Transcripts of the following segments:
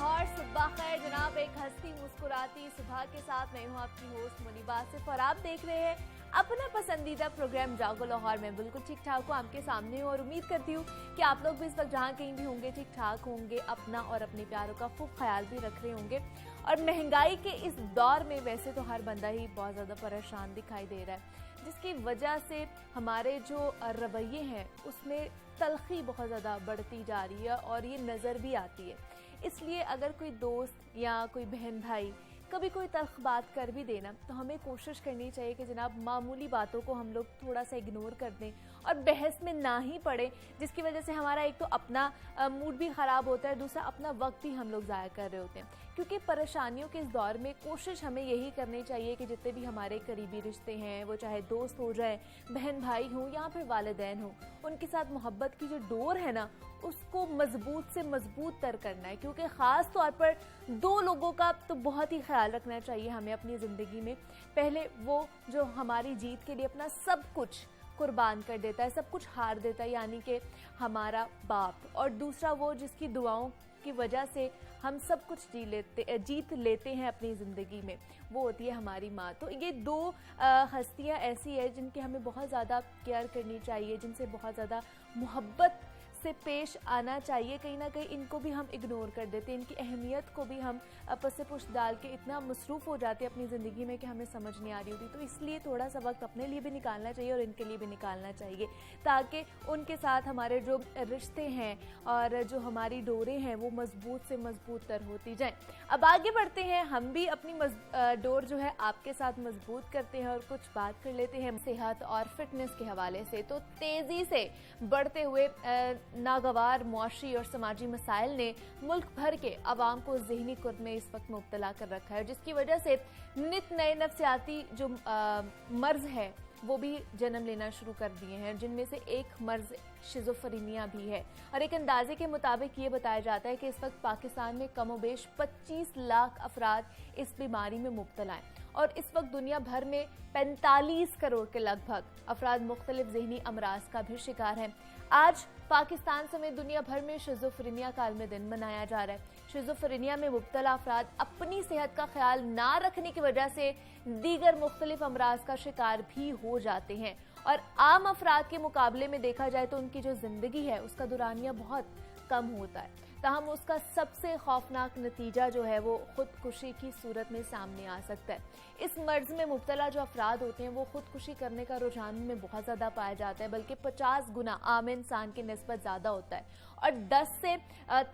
और सुबह खैर जनाब, एक हंसती मुस्कुराती सुबह के साथ मैं हूँ आपकी होस्ट मुनीबा आसिफ और आप देख रहे हैं अपना पसंदीदा प्रोग्राम जागो लाहौर। में बिल्कुल ठीक ठाक हूँ, आपके सामने हूँ और उम्मीद करती हूँ कि आप लोग भी इस वक्त जहाँ कहीं भी होंगे ठीक ठाक होंगे, अपना और अपने प्यारों का खूब ख्याल भी रख रहे होंगे। और महंगाई के इस दौर में वैसे तो हर बंदा ही बहुत ज़्यादा परेशान दिखाई दे रहा है, जिसकी वजह से हमारे जो रवैये हैं उसमें तलखी बहुत ज़्यादा बढ़ती जा रही है और ये नज़र भी आती है। इसलिए अगर कोई दोस्त या कोई बहन भाई कभी कोई तल्ख बात कर भी देना तो हमें कोशिश करनी चाहिए कि जनाब मामूली बातों को हम लोग थोड़ा सा इग्नोर कर दें और बहस में ना ही पड़े, जिसकी वजह से हमारा एक तो अपना मूड भी ख़राब होता है, दूसरा अपना वक्त भी हम लोग ज़ाया कर रहे होते हैं। क्योंकि परेशानियों के इस दौर में कोशिश हमें यही करनी चाहिए कि जितने भी हमारे करीबी रिश्ते हैं, वो चाहे दोस्त हो जाए, बहन भाई हों या फिर वालिदैन हों, उनके साथ मोहब्बत की जो डोर है ना उसको मजबूत से मजबूत तर करना है। क्योंकि ख़ास तौर पर दो लोगों का तो बहुत ही ख्याल रखना चाहिए हमें अपनी ज़िंदगी में। पहले वो जो हमारी जीत के लिए अपना सब कुछ कुर्बान कर देता है, सब कुछ हार देता है, यानी कि हमारा बाप, और दूसरा वो जिसकी दुआओं की वजह से हम सब कुछ जीत लेते हैं अपनी ज़िंदगी में, वो होती है हमारी माँ। तो ये दो हस्तियाँ ऐसी है जिनकी हमें बहुत ज़्यादा केयर करनी चाहिए, जिनसे बहुत ज़्यादा मोहब्बत से पेश आना चाहिए। कहीं ना कहीं इनको भी हम इग्नोर कर देते हैं, इनकी अहमियत को भी हम पसे पुष्ट डाल के इतना मसरूफ़ हो जाते हैं अपनी ज़िंदगी में कि हमें समझ नहीं आ रही होती। तो इसलिए थोड़ा सा वक्त अपने लिए भी निकालना चाहिए और इनके लिए भी निकालना चाहिए, ताकि उनके साथ हमारे जो रिश्ते हैं और जो हमारी डोरें हैं वो मजबूत से मजबूत तर होती जाएँ। अब आगे बढ़ते हैं, हम भी अपनी डोर जो है आपके साथ मजबूत करते हैं और कुछ बात कर लेते हैं सेहत और फिटनेस के हवाले से। तो तेज़ी से बढ़ते हुए नागवार मुआशी और समाजी मसाइल ने मुल्क भर के अवाम को ज़हनी कुर्ब में इस वक्त मुब्तला कर रखा है, जिसकी वजह से नित नए नफ्सियाती जो मर्ज है वो भी जन्म लेना शुरू कर दिए हैं, जिनमें से एक मर्ज शिज़ोफ्रेनिया भी है। और एक अंदाजे के मुताबिक ये बताया जाता है कि इस वक्त पाकिस्तान में कमोबेश 25 लाख अफराद इस बीमारी में मुब्तला हैं और इस वक्त दुनिया भर में 45 करोड़ के लगभग अफराद मुख्तलिफ ज़हनी अमराज का भी शिकार हैं। आज पाकिस्तान समेत दुनिया भर में शिज़ोफ्रेनिया का आलमी दिन मनाया जा रहा है। शिज़ोफ्रेनिया में मुब्तला अफराद अपनी सेहत का ख्याल ना रखने की वजह से दीगर मुख्तलिफ अमराज का शिकार भी हो जाते हैं और आम अफराद के मुकाबले में देखा जाए तो उनकी जो जिंदगी है उसका दुरानिया बहुत कम होता है। ताहम उसका सबसे खौफनाक नतीजा जो है वो खुदकुशी की सूरत में सामने आ सकता है। इस मर्ज में मुब्तला जो अफराद होते हैं वो खुदकुशी करने का रुझान में बहुत ज़्यादा पाया जाता है, बल्कि 50 गुना आम इंसान की निस्बत ज़्यादा होता है और 10 से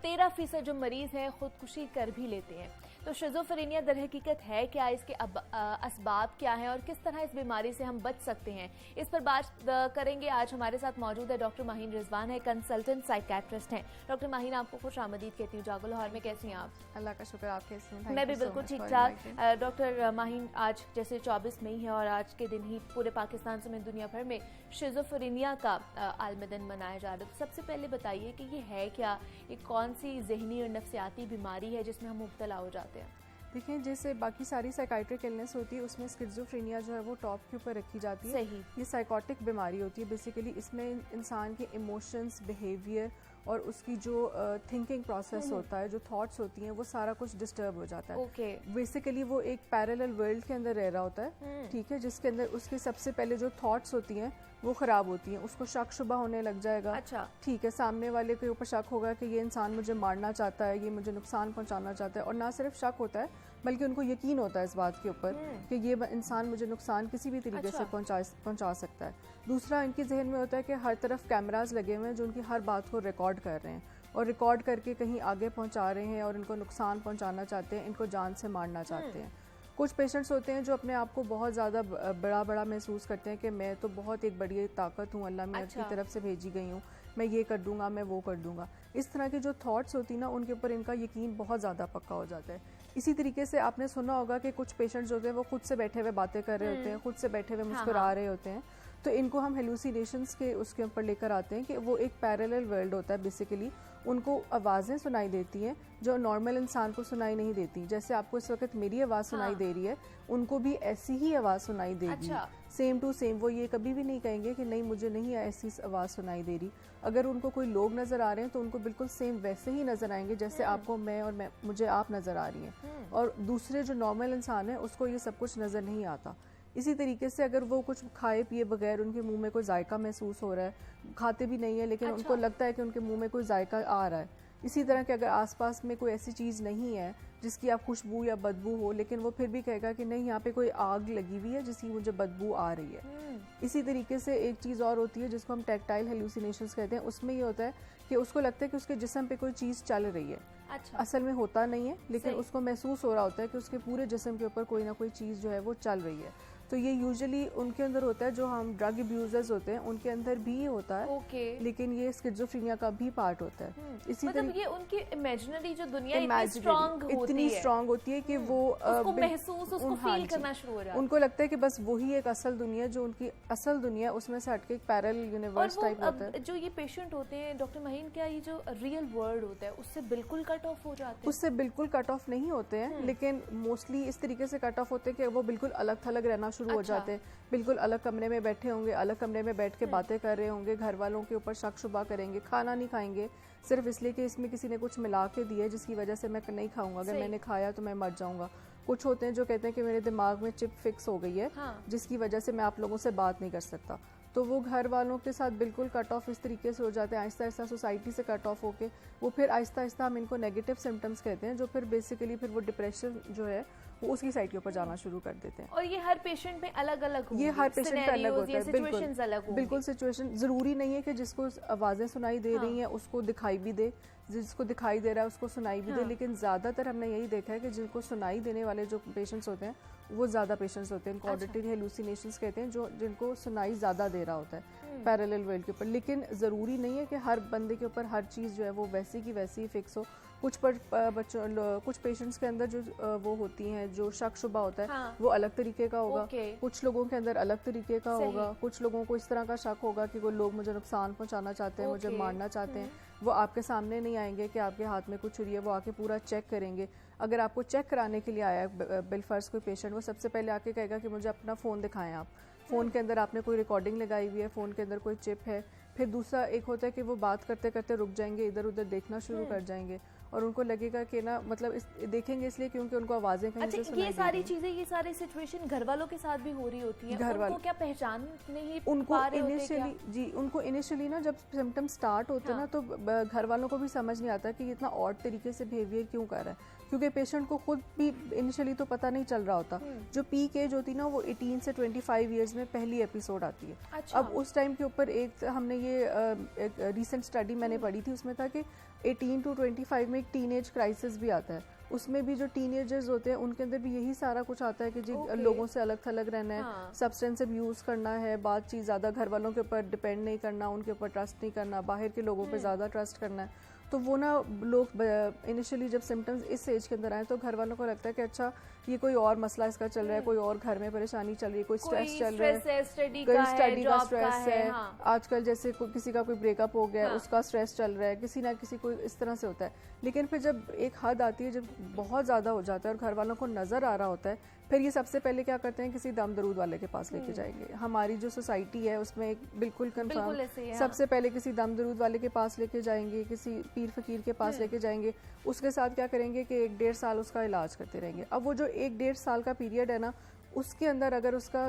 13% जो मरीज़ हैं खुदकुशी कर भी लेते हैं। तो शिज़ोफ्रेनिया दर हकीकत है क्या, इसके असबाब क्या हैं और किस तरह इस बीमारी से हम बच सकते हैं, इस पर बात करेंगे। आज हमारे साथ मौजूद है डॉक्टर माहीन रिजवान है, कंसल्टेंट साइकेट्रिस्ट हैं। डॉक्टर माहीन, आपको खुश आमदीद कहती हूँ जागो लाहौर में। कैसी हैं आप? अल्लाह का शुक्र, आप कैसे हैं? मैं भी बिल्कुल ठीक ठाक। डॉक्टर माहीन, आज जैसे 24 मई है और आज के दिन ही पूरे पाकिस्तान समेत दुनिया भर में शिज़ोफ्रेनिया का आलमी दिन मनाया जा रहा है। तो सबसे पहले बताइए कि ये है क्या, ये कौन सी जहनी और नफ्सियाती बीमारी है जिसमें हम मुब्तला हो जाते हैं? देखिए, जैसे बाकी सारी साइकाइट्रिक इलनेस होती है उसमें स्किज़ोफ्रेनिया जो है वो टॉप के ऊपर रखी जाती है। सही। ये साइकोटिक बीमारी होती है। बेसिकली इसमें इंसान के इमोशंस, बिहेवियर और उसकी जो थिंकिंग प्रोसेस होता है, जो थॉट्स होती हैं, वो सारा कुछ डिस्टर्ब हो जाता है। बेसिकली वो एक पैरेलल वर्ल्ड के अंदर रह रहा होता है, ठीक है, जिसके अंदर उसके सबसे पहले जो थॉट्स होती हैं वो ख़राब होती हैं, उसको शक शुबा होने लग जाएगा। अच्छा। ठीक है, सामने वाले के ऊपर शक होगा कि ये इंसान मुझे मारना चाहता है, ये मुझे नुकसान पहुंचाना चाहता है, और ना सिर्फ शक होता है बल्कि उनको यकीन होता है इस बात के ऊपर कि ये इंसान मुझे नुकसान किसी भी तरीके से पहुंचा सकता है। दूसरा, इनके जहन में होता है कि हर तरफ कैमरास लगे हुए हैं जो उनकी हर बात को रिकॉर्ड कर रहे हैं और रिकॉर्ड करके कहीं आगे पहुंचा रहे हैं और इनको नुकसान पहुंचाना चाहते हैं, इनको जान से मारना चाहते हैं। कुछ पेशेंट्स होते हैं जो अपने आप को बहुत ज़्यादा बड़ा महसूस करते हैं कि मैं तो बहुत एक बड़ी ताकत हूँ, अल्लाह मैं की तरफ से भेजी गई हूँ, मैं ये कर दूंगा, मैं वो कर दूंगा। इस तरह की जो थॉट्स होती ना उनके ऊपर इनका यकीन बहुत ज़्यादा पक्का हो जाता है। इसी तरीके से आपने सुना होगा कि कुछ पेशेंट्स होते हैं वो खुद से बैठे हुए बातें कर रहे होते हैं, खुद से बैठे हुए मुस्कुरा रहे होते हैं, तो इनको हम हेलुसिनेशंस के उसके ऊपर लेकर आते हैं कि वो एक पैरेलल वर्ल्ड होता है बेसिकली, उनको आवाज़ें सुनाई देती हैं जो नॉर्मल इंसान को सुनाई नहीं देती। जैसे आपको इस वक्त मेरी आवाज़ सुनाई दे रही है, उनको भी ऐसी ही आवाज़ सुनाई देगी। Same to same. वो ये कभी भी नहीं कहेंगे कि नहीं मुझे नहीं ऐसी आवाज़ सुनाई दे रही। अगर उनको कोई लोग नज़र आ रहे हैं तो उनको बिल्कुल सेम वैसे ही नज़र आएंगे जैसे आपको मैं और मुझे आप नज़र आ रही हैं। और दूसरे जो नॉर्मल इंसान है उसको ये सब कुछ नज़र नहीं आता। इसी तरीके से अगर वो कुछ खाए पिए बगैर उनके मुंह में कोई जायका महसूस हो रहा है, खाते भी नहीं है लेकिन उनको लगता है कि उनके मुंह में कोई जायका आ रहा है। इसी तरह के अगर आसपास में कोई ऐसी चीज़ नहीं है जिसकी आप खुशबू या बदबू हो, लेकिन वो फिर भी कहेगा कि नहीं यहाँ पे कोई आग लगी हुई है जिसकी मुझे बदबू आ रही है। इसी तरीके से एक चीज़ और होती है जिसको हम टैक्टाइल हेलुसिनेशंस कहते हैं। उसमें ये होता है कि उसको लगता है कि उसके जिस्म पे कोई चीज़ चल रही है। असल में होता नहीं है लेकिन उसको महसूस हो रहा होता है कि उसके पूरे जिस्म के ऊपर कोई ना कोई चीज़ जो है वो चल रही है। तो ये यूजुअली उनके अंदर होता है जो हम ड्रग अब्यूजर्स होते हैं उनके अंदर भी ये होता है। लेकिन ये स्किज़ोफ्रेनिया का भी पार्ट होता है। इसी मतलब ये उनकी इमेजिनरी जो दुनिया इतनी स्ट्रांग होती है कि वो उसको महसूस उसको फील करना शुरू हो रहा है। उनको लगता है कि बस वही एक असल दुनिया, जो उनकी असल दुनिया उसमें से हटके एक पैरेलल यूनिवर्स टाइप होता है। जो ये पेशेंट होते हैं डॉक्टर महीन, क्या ये जो रियल वर्ल्ड होता है उससे बिल्कुल कट ऑफ हो जाते हैं? उससे बिल्कुल कट ऑफ नहीं होते हैं, लेकिन मोस्टली इस तरीके से कट ऑफ होते हैं कि वो बिल्कुल अलग थलग रहना शुरू हो जाते हैं। बिल्कुल अलग कमरे में बैठे होंगे, अलग कमरे में बैठ के बातें कर रहे होंगे, घर वालों के ऊपर शक शुबा करेंगे, खाना नहीं खाएंगे सिर्फ इसलिए कि इसमें किसी ने कुछ मिला के दिया जिसकी वजह से मैं नहीं खाऊंगा, अगर मैंने खाया तो मैं मर जाऊंगा। कुछ होते हैं जो कहते हैं कि मेरे दिमाग में चिप फिक्स हो गई है जिसकी वजह से मैं आप लोगों से बात नहीं कर सकता। तो वो घर वालों के साथ बिल्कुल कट ऑफ इस तरीके से हो जाते हैं, आहिस्ता आहिस्ता सोसाइटी से कट ऑफ होके वो फिर आहिस्ता आहिस्ता हम इनको नेगेटिव सिम्टम्स कहते हैं, जो फिर बेसिकली फिर वो डिप्रेशन जो है वो उसकी साइड के ऊपर जाना शुरू कर देते हैं। और ये हर पेशेंट में अलग अलग होगी, ये हर पेशेंट पे अलग होता है। बिल्कुल सिचुएशन जरूरी नहीं है कि जिसको आवाज़ें सुनाई दे रही हैं उसको दिखाई भी दे, जिसको दिखाई दे रहा है उसको सुनाई भी दे। लेकिन ज़्यादातर हमने यही देखा है कि जिनको सुनाई देने वाले जो पेशेंट्स होते हैं वो ज़्यादा पेशेंट्स होते हैं। ऑडिटरी हेलुसिनेशंस कहते हैं, जो जिनको सुनाई ज़्यादा दे रहा होता है पैरेलल वर्ल्ड के ऊपर। लेकिन ज़रूरी नहीं है कि हर बंदे के ऊपर हर चीज़ जो है वो वैसी की वैसी ही फिक्स हो। कुछ कुछ पेशेंट्स के अंदर जो वो होती हैं जो शक शुबा होता है वो अलग तरीके का होगा। कुछ लोगों के अंदर अलग तरीके का होगा। कुछ लोगों को इस तरह का शक होगा कि वो लोग मुझे नुकसान पहुंचाना चाहते हैं, मुझे मारना चाहते हैं। वो आपके सामने नहीं आएंगे कि आपके हाथ में कुछ छुरी है, वो आके पूरा चेक करेंगे। अगर आपको चेक कराने के लिए आया है बिलफर्ज कोई पेशेंट, वो सबसे पहले आके कहेगा कि मुझे अपना फ़ोन दिखाएं आप। फ़ोन के अंदर आपने कोई रिकॉर्डिंग लगाई हुई है, फ़ोन के अंदर कोई चिप है। फिर दूसरा एक होता है कि वो बात करते करते रुक जाएंगे, इधर उधर देखना शुरू कर जाएंगे और उनको लगेगा कि ना मतलब देखेंगे इसलिए क्योंकि उनको आवाज़ें कहीं से सुनाई ये सारी चीज़ें, ये सारी सिचुएशन घर वालों के साथ भी हो रही होती है। घर वालों क्या पहचान नहीं उनको इनिशियली उनको इनिशियली ना जब सिम्टम स्टार्ट होते हैं ना तो घर वालों को भी समझ नहीं आता कि इतना ऑड तरीके से बिहेवियर क्यों कर रहा है, क्योंकि पेशेंट को खुद भी इनिशियली तो पता नहीं चल रहा होता। जो पीक एज होती है ना वो 18 से 25 ईयर्स में पहली एपिसोड आती है। अब उस टाइम के ऊपर एक हमने ये एक रिसेंट स्टडी मैंने पढ़ी थी, उसमें था कि 18 to 25 में एक टीनेज क्राइसिस भी आता है। उसमें भी जो टीनेजर्स होते हैं उनके अंदर भी यही सारा कुछ आता है कि जी लोगों से अलग थलग रहना है, सब्सटेंस अब्यूज करना है, बातचीत ज़्यादा घर वालों के ऊपर डिपेंड नहीं करना, उनके ऊपर ट्रस्ट नहीं करना, बाहर के लोगों पे ज़्यादा ट्रस्ट करना है। तो वो ना लोग इनिशियली जब सिम्टम्स इस एज के अंदर आए तो घर वालों को लगता है कि अच्छा ये कोई और मसला इसका चल रहा है, कोई और घर में परेशानी चल रही है, कोई स्ट्रेस चल रहा है, स्टडी का स्ट्रेस है। आजकल जैसे किसी का कोई ब्रेकअप हो गया उसका स्ट्रेस चल रहा है, किसी ना किसी को इस तरह से होता है। लेकिन फिर जब एक हद आती है, जब बहुत ज़्यादा हो जाता है और घर वालों को नज़र आ रहा होता है, फिर ये सबसे पहले क्या करते हैं किसी दम दरूद वाले के पास लेके जाएंगे। हमारी जो सोसाइटी है उसमें एक बिल्कुल कंफर्म सबसे पहले किसी दम दरूद वाले के पास लेके जाएंगे, किसी पीर फकीर के पास लेके जाएंगे। उसके साथ क्या करेंगे कि 1-1.5 साल उसका इलाज करते रहेंगे। अब वो जो 1-1.5 साल का पीरियड है ना, उसके अंदर अगर उसका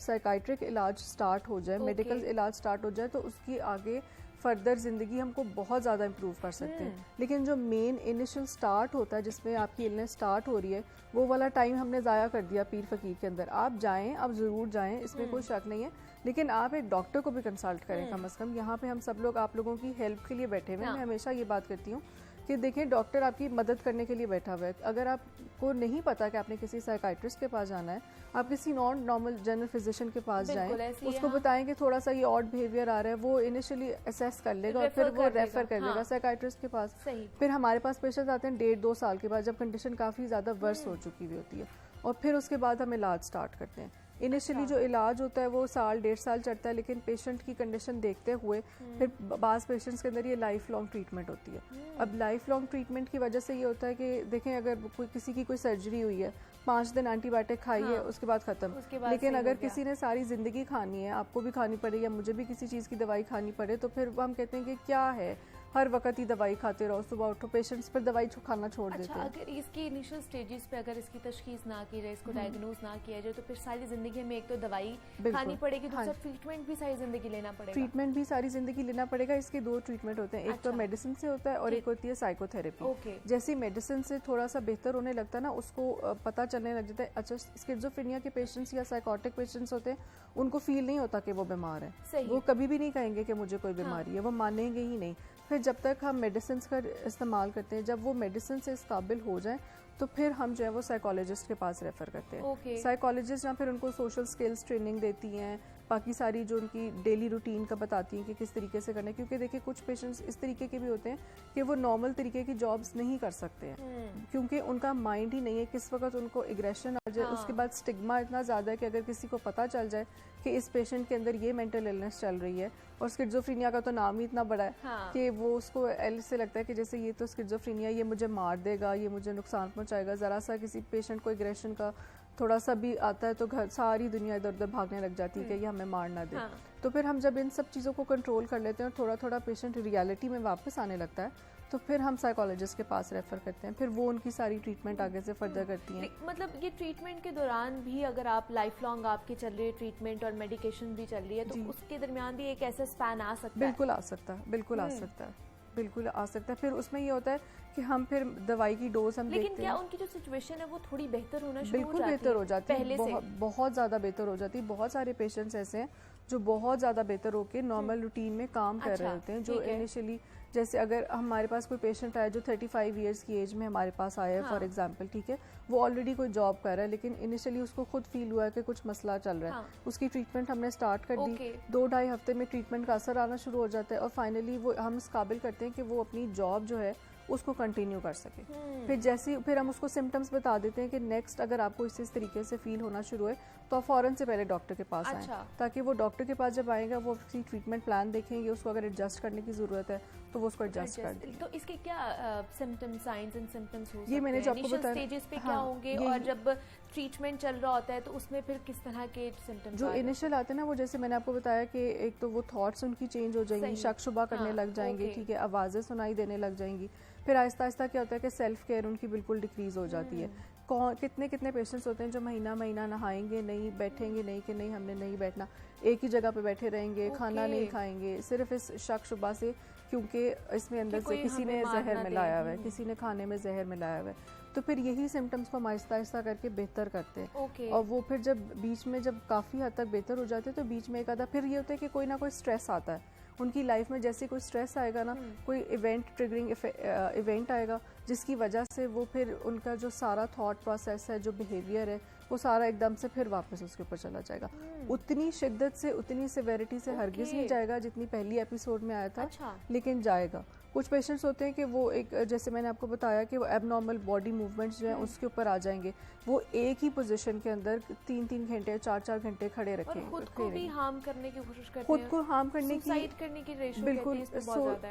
साइकाइट्रिक इलाज स्टार्ट हो जाए, मेडिकल इलाज स्टार्ट हो जाए, तो उसकी आगे फर्दर ज़िंदगी हमको बहुत ज़्यादा इम्प्रूव कर सकते हैं। लेकिन जो मेन इनिशियल स्टार्ट होता है जिसमें आपकी इलनेस स्टार्ट हो रही है, वो वाला टाइम हमने ज़ाया कर दिया पीर फकीर के अंदर। आप जाएं, आप ज़रूर जाएं, इसमें कोई शक नहीं है, लेकिन आप एक डॉक्टर को भी कंसल्ट करें कम से कम। यहाँ पे हम सब लोग आप लोगों की हेल्प के लिए बैठे हुए हैं। मैं हमेशा ये बात करती हूँ कि देखिए डॉक्टर आपकी मदद करने के लिए बैठा हुआ है। अगर आपको नहीं पता कि आपने किसी साइकाइट्रिस्ट के पास जाना है, आप किसी नॉन नॉर्मल जनरल फिजिशियन के पास जाएं, उसको बताएं कि थोड़ा सा ये ऑड बिहेवियर आ रहा है, वो इनिशियली असेस कर लेगा और फिर वो रेफर कर देगा साइकाइट्रिस्ट के पास। फिर हमारे पास पेशेंट्स आते हैं 1.5-2 साल के बाद, जब कंडीशन काफ़ी ज़्यादा वर्स हो चुकी हुई होती है, और फिर उसके बाद हम इलाज स्टार्ट करते हैं। इनिशियली जो इलाज होता है वो साल 1.5 साल चलता है, लेकिन पेशेंट की कंडीशन देखते हुए फिर बाज़ पेशेंट्स के अंदर ये लाइफ लॉन्ग ट्रीटमेंट होती है। अब लाइफ लॉन्ग ट्रीटमेंट की वजह से ये होता है कि देखें, अगर किसी की कोई सर्जरी हुई है, 5 दिन एंटीबायोटिक खाई है, उसके बाद ख़त्म। लेकिन अगर किसी ने सारी ज़िंदगी खानी है, आपको भी खानी पड़े या मुझे भी किसी चीज़ की दवाई खानी पड़े, तो फिर हम कहते हैं कि क्या है, हर वक्त ही दवाई खाते रहो, सुबह उठो, पेशेंट्स पर दवाई खाना छोड़ देते हैं। अगर इसकी इनिशियल स्टेजेस पे अगर इसकी तशखीस ना की जाए, इसको डायग्नोज ना किया जाए, तो फिर सारी जिंदगी में एक तो दवाई खानी पड़ेगी, दूसरा ट्रीटमेंट भी सारी जिंदगी लेना पड़ेगा। ट्रीटमेंट भी सारी जिंदगी लेना पड़ेगा। इसके 2 ट्रीटमेंट होते हैं, एक तो मेडिसिन से होता है और एक होती है साइकोथेरेपी। जैसे मेडिसिन से थोड़ा सा बेहतर होने लगता है ना, उसको पता चलने लग जाता है, अच्छा स्किज़ोफ्रेनिया के पेशेंट्स या साइकोटिक पेशेंट्स होते हैं, उनको फील नहीं होता कि वो बीमार है, वो कभी भी नहीं कहेंगे कि मुझे कोई बीमारी है, वो मानेंगे ही नहीं। फिर जब तक हम मेडिसिन का इस्तेमाल करते हैं, जब वो मेडिसिन से इस काबिल हो जाए, तो फिर हम जो है वो साइकोलॉजिस्ट के पास रेफ़र करते हैं। साइकोलॉजिस्ट जहाँ फिर उनको सोशल स्किल्स ट्रेनिंग देती हैं, बाकी सारी जो उनकी डेली रूटीन का बताती हैं कि किस तरीके से करना है, क्योंकि देखिए कुछ पेशेंट्स इस तरीके के भी होते हैं कि वो नॉर्मल तरीके की जॉब्स नहीं कर सकते हैं, क्योंकि उनका माइंड ही नहीं है, किस वक्त उनको एग्रेशन आ जाए। उसके बाद स्टिग्मा इतना ज़्यादा है कि अगर किसी को पता चल जाए कि इस पेशेंट के अंदर ये मेंटल इलनेस चल रही है, और स्किज़ोफ्रेनिया का तो नाम ही इतना बड़ा है कि वो उसको ऐसे लगता है कि जैसे ये तो स्किज़ोफ्रेनिया, ये मुझे मार देगा, ये मुझे नुकसान पहुंचाएगा। ज़रा सा किसी पेशेंट को एग्रेशन का थोड़ा सा भी आता है तो घर सारी दुनिया इधर उधर भागने लग जाती है कि ये हमें मार ना दे। तो फिर हम जब इन सब चीज़ों को कंट्रोल कर लेते हैं और थोड़ा थोड़ा पेशेंट रियलिटी में वापस आने लगता है, तो फिर हम साइकोलॉजिस्ट के पास रेफर करते हैं, फिर वो उनकी सारी ट्रीटमेंट आगे से फर्दर करती हैं। मतलब ये ट्रीटमेंट के दौरान भी अगर आप लाइफ लॉन्ग आपकी चल रही है ट्रीटमेंट और मेडिकेशन भी चल रही है, तो उसके दरमियान भी एक ऐसा स्पैन आ सकता है? बिल्कुल आ सकता है, बिल्कुल आ सकता है, बिल्कुल आ सकता है। फिर उसमें ये होता है कि हम फिर दवाई की डोज हम लेकिन क्या उनकी जो सिचुएशन है वो थोड़ी बेहतर होना शुरू बिल्कुल बेहतर हो जाती है, बहुत ज़्यादा बेहतर हो जाती है। बहुत सारे पेशेंट्स ऐसे हैं जो बहुत ज़्यादा बेहतर होकर नॉर्मल रूटीन में काम कर रहे होते हैं, जो इनिशियली जैसे अगर हमारे पास कोई पेशेंट आया जो 35 ईयर्स की एज में हमारे पास आया है फॉर एग्जांपल, ठीक है, वो ऑलरेडी कोई जॉब कर रहा है, लेकिन इनिशियली उसको खुद फील हुआ है कि कुछ मसला चल रहा है, उसकी ट्रीटमेंट हमने स्टार्ट कर दी, 2-2.5 हफ्ते में ट्रीटमेंट का असर आना शुरू हो जाता है, और फाइनली वो हम इस काबिल करते हैं कि वो अपनी जॉब जो है उसको कंटिन्यू कर सके। फिर हम उसको सिम्टम्स बता देते हैं कि नेक्स्ट अगर आपको इस तरीके से फील होना शुरू है तो आप फ़ौरन से पहले डॉक्टर के पास आएं, ताकि वो डॉक्टर के पास जब आएगा वो उसकी ट्रीटमेंट प्लान देखेंगे, उसको अगर एडजस्ट करने की ज़रूरत है तो वो उसको एडजस्ट कर देंगे। तो इसके क्या सिम्टम्स, साइंस एंड सिम्टम्स हो सकते हैं? ये मैंने जो आपको बताया स्टेजेस पे क्या होंगे, और जब ट्रीटमेंट चल रहा होता है तो उसमें फिर किस तरह के सिम्टम्स जो इनिशियल आते हैं ना, वो जैसे मैंने आपको बताया कि एक तो वो थॉट्स उनकी चेंज हो जाएंगी, शक शुबा करने लग जाएंगे, ठीक है, आवाज़ें सुनाई देने लग जाएंगी। फिर आहिस्ता आहिस्ता क्या होता है कि सेल्फ केयर उनकी बिल्कुल डिक्रीज हो जाती है। कितने पेशेंट्स होते हैं जो महीना नहाएंगे नहीं, बैठेंगे नहीं कि नहीं हमने नहीं बैठना, एक ही जगह पे बैठे रहेंगे, खाना नहीं खाएंगे, सिर्फ इस शक शुबा से, क्योंकि इसमें अंदर से किसी ने जहर मिलाया हुआ है, किसी ने खाने में जहर मिलाया हुआ है। तो फिर यही सिम्टम्स को हम आहिस्ता आहिस्ता करके बेहतर करते हैं। और वो फिर जब बीच में जब काफ़ी हद तक बेहतर हो जाते हैं तो बीच में एक आधा फिर ये होता है कि कोई ना कोई स्ट्रेस आता है उनकी लाइफ में। जैसे कोई स्ट्रेस आएगा ना, कोई इवेंट ट्रिगरिंग इवेंट आएगा जिसकी वजह से वो फिर उनका जो सारा थॉट प्रोसेस है, जो बिहेवियर है, वो सारा एकदम से फिर वापस उसके ऊपर चला जाएगा। उतनी शिद्दत से, उतनी सिवेरिटी से हरगिज नहीं जाएगा जितनी पहली एपिसोड में आया था, लेकिन जाएगा। कुछ पेशेंट्स होते हैं कि वो एक, जैसे मैंने आपको बताया कि वो एबनॉर्मल बॉडी मूवमेंट्स जो है उसके ऊपर आ जाएंगे, वो एक ही पोजीशन के अंदर 3-3 घंटे 4-4 घंटे खड़े रखेंगे, और खुद को भी हार्म करने की कोशिश करते हैं, खुद को हार्म करने की, सुसाइड करने की रेशो बिल्कुल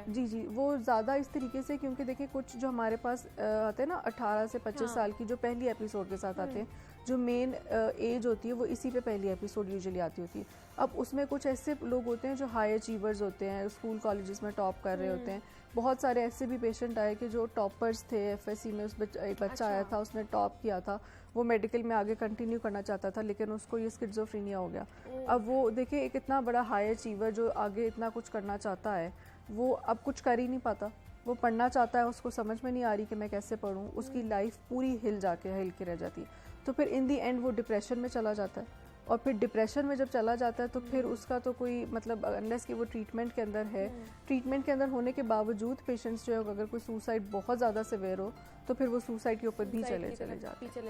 जी वो ज़्यादा इस तरीके से, क्योंकि देखिए कुछ जो हमारे पास आते हैं ना 18 से 25 साल की, जो पहली एपिसोड के साथ आते हैं, जो मेन एज होती है वो इसी पे पहली एपिसोड यूजुअली आती होती है। अब उसमें कुछ ऐसे लोग होते हैं जो हाई अचीवर्स होते हैं, स्कूल कॉलेजेस में टॉप कर रहे होते हैं। बहुत सारे ऐसे भी पेशेंट आए कि जो टॉपर्स थे, FSC में एक बच्चा आया था, उसने टॉप किया था, वो मेडिकल में आगे कंटिन्यू करना चाहता था, लेकिन उसको ये स्किज़ोफ्रेनिया हो गया। अब वो देखिए एक इतना बड़ा हाई अचीवर जो आगे इतना कुछ करना चाहता है, वो अब कुछ कर ही नहीं पाता। वो पढ़ना चाहता है, उसको समझ में नहीं आ रही कि मैं कैसे पढ़ूँ, उसकी लाइफ पूरी हिल के रह जाती है। तो फिर इन दी एंड वो डिप्रेशन में चला जाता है, और फिर डिप्रेशन में जब चला जाता है तो फिर उसका तो कोई मतलब, अनलेस कि वो ट्रीटमेंट के अंदर है, ट्रीटमेंट के अंदर होने के बावजूद पेशेंट्स जो है, अगर कोई सुसाइड बहुत ज़्यादा सिवियर हो तो फिर वो सुसाइड के ऊपर भी चले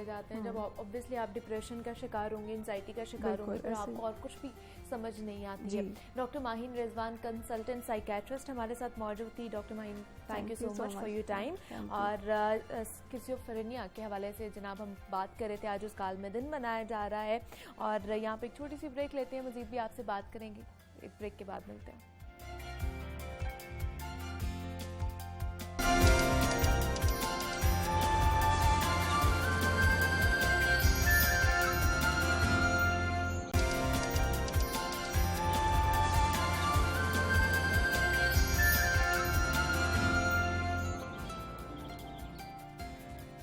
जाते हैं। जब ऑब्वियसली आप डिप्रेशन का शिकार होंगे, एंजाइटी का शिकार होंगे, फिर आपको और कुछ भी समझ नहीं आती है। Doctor Maheen Rizwan, consultant psychiatrist, हमारे साथ मौजूद थी। Doctor Maheen, thank you so much for your time. और स्किज़ोफ्रेनिया के हवाले से जनाब हम बात कर रहे थे, आज उस काल में दिन मनाया जा रहा है। और यहाँ पे एक छोटी सी ब्रेक लेते हैं, मजीद भी आपसे बात करेंगे, एक ब्रेक के बाद मिलते हैं।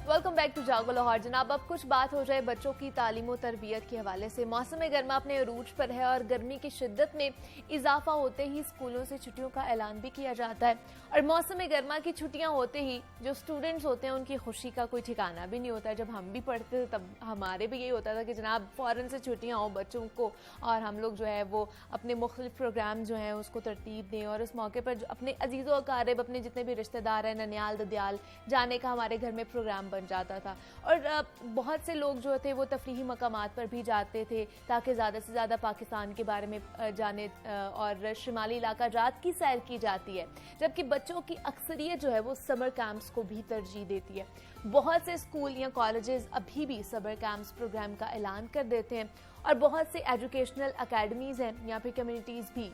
वेलकम बैक टू जागो लाहौर। जनाब, अब कुछ बात हो जाए बच्चों की तालीम और तरबियत के हवाले से। मौसम गर्मा अपने अरूज पर है और गर्मी की शिद्दत में इजाफा होते ही स्कूलों से छुट्टियों का ऐलान भी किया जाता है। और मौसम गर्मा की छुट्टियां होते ही जो स्टूडेंट्स होते हैं उनकी खुशी का कोई ठिकाना भी नहीं होता है। जब हम भी पढ़ते थे तब हमारे भी यही होता था कि जनाब फ़ौरन से छुट्टियाँ हों बच्चों को और हम लोग जो है वो अपने मुख्तलिफ प्रोग्राम जो हैं उसको तरतीब दें। और इस मौके पर अपने अजीज़ो अकारिब, अपने जितने भी रिश्तेदार हैं, ननियाल ददियाल जाने का हमारे घर में प्रोग्राम बन जाता था। और बहुत से लोग जो थे वो तफरीही मकामात पर भी जाते थे ताकि ज़्यादा से ज़्यादा पाकिस्तान के बारे में जाने और शुमाली इलाका जात की सैर की जाती है। जबकि बच्चों की अक्सरियत जो है वो समर कैंप्स को भी तरजीह देती है। बहुत से स्कूल या कॉलेजेस अभी भी समर कैंप्स प्रोग्राम का ऐलान कर देते हैं और बहुत से एजुकेशनल अकेडमीज़ हैं या फिर कम्युनिटीज़ भी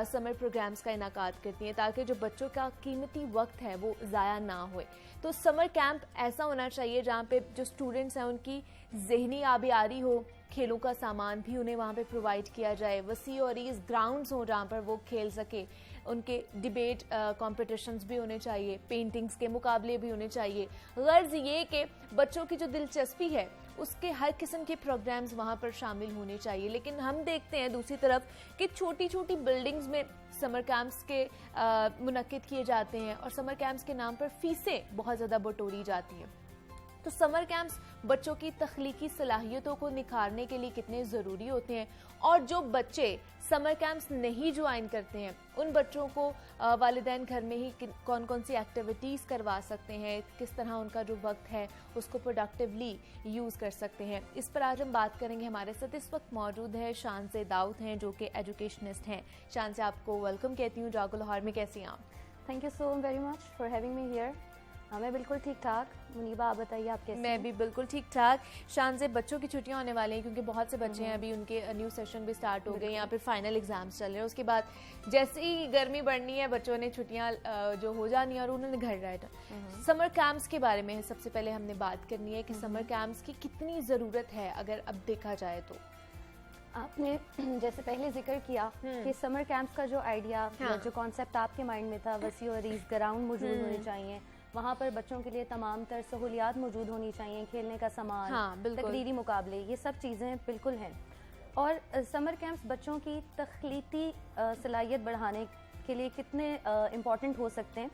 समर प्रोग्राम्स का इनाकाद करती हैं ताकि जो बच्चों का कीमती वक्त है वो ज़ाया ना होए। तो समर कैंप ऐसा होना चाहिए जहाँ पे जो स्टूडेंट्स हैं उनकी ज़हनी आबियारी हो, खेलों का सामान भी उन्हें वहाँ पे प्रोवाइड किया जाए, वसी और ईज़ ग्राउंड्स हों जहाँ पर वो खेल सके, उनके डिबेट कॉम्पिटिशन्स भी होने चाहिए, पेंटिंग्स के मुकाबले भी होने चाहिए। गर्ज ये कि बच्चों की जो दिलचस्पी है उसके हर किस्म के प्रोग्राम्स वहाँ पर शामिल होने चाहिए। लेकिन हम देखते हैं दूसरी तरफ कि छोटी छोटी बिल्डिंग्स में समर कैंप्स के मुनक्किद किए जाते हैं और समर कैंप्स के नाम पर फीसें बहुत ज़्यादा बटोरी जाती हैं। तो समर कैंप्स बच्चों की तख्लीकी सलाहियतों को निखारने के लिए कितने ज़रूरी होते हैं। और जो बच्चे समर कैंप्स नहीं ज्वाइन करते हैं उन बच्चों को वालिदैन घर में ही कौन कौन सी एक्टिविटीज़ करवा सकते हैं, किस तरह उनका जो वक्त है उसको प्रोडक्टिवली यूज़ कर सकते हैं, इस पर आज हम बात करेंगे। हमारे साथ इस वक्त मौजूद है शानज़े दाऊद हैं जो कि एजुकेशनिस्ट हैं। शानज़े, आपको वेलकम कहती हूँ जागो लाहौर में। कैसी हैं आप? Thank you so very much for having me here. मैं बिल्कुल ठीक ठाक। मुनीबा, आप बताइए आप कैसे? मैं भी बिल्कुल ठीक ठाक। शानज़े, बच्चों की छुट्टियां होने वाली हैं क्योंकि बहुत से बच्चे हैं, अभी उनके न्यू सेशन भी स्टार्ट हो गए, यहाँ पे फाइनल एग्जाम्स चल रहे हैं। उसके बाद जैसे ही गर्मी बढ़नी है बच्चों ने छुट्टियां जो हो जानी है और उन्होंने घर रहना। समर कैंप्स के बारे में सबसे पहले हमने बात करनी है कि समर कैंप्स की कितनी ज़रूरत है अगर अब देखा जाए तो। आपने जैसे पहले जिक्र किया कि समर कैंप्स का जो आइडिया जो कॉन्सेप्ट आपके माइंड में था, वसी और ईज़ ग्राउंड मौजूद होने चाहिए, वहाँ पर बच्चों के लिए तमाम तर सहूलियात मौजूद होनी चाहिए, खेलने का सामान, तकरीरी मुकाबले, ये सब चीज़ें बिल्कुल हैं। और समर कैंप्स बच्चों की तख्लीकी सलाहियत बढ़ाने के लिए कितने इम्पॉर्टेंट हो सकते हैं,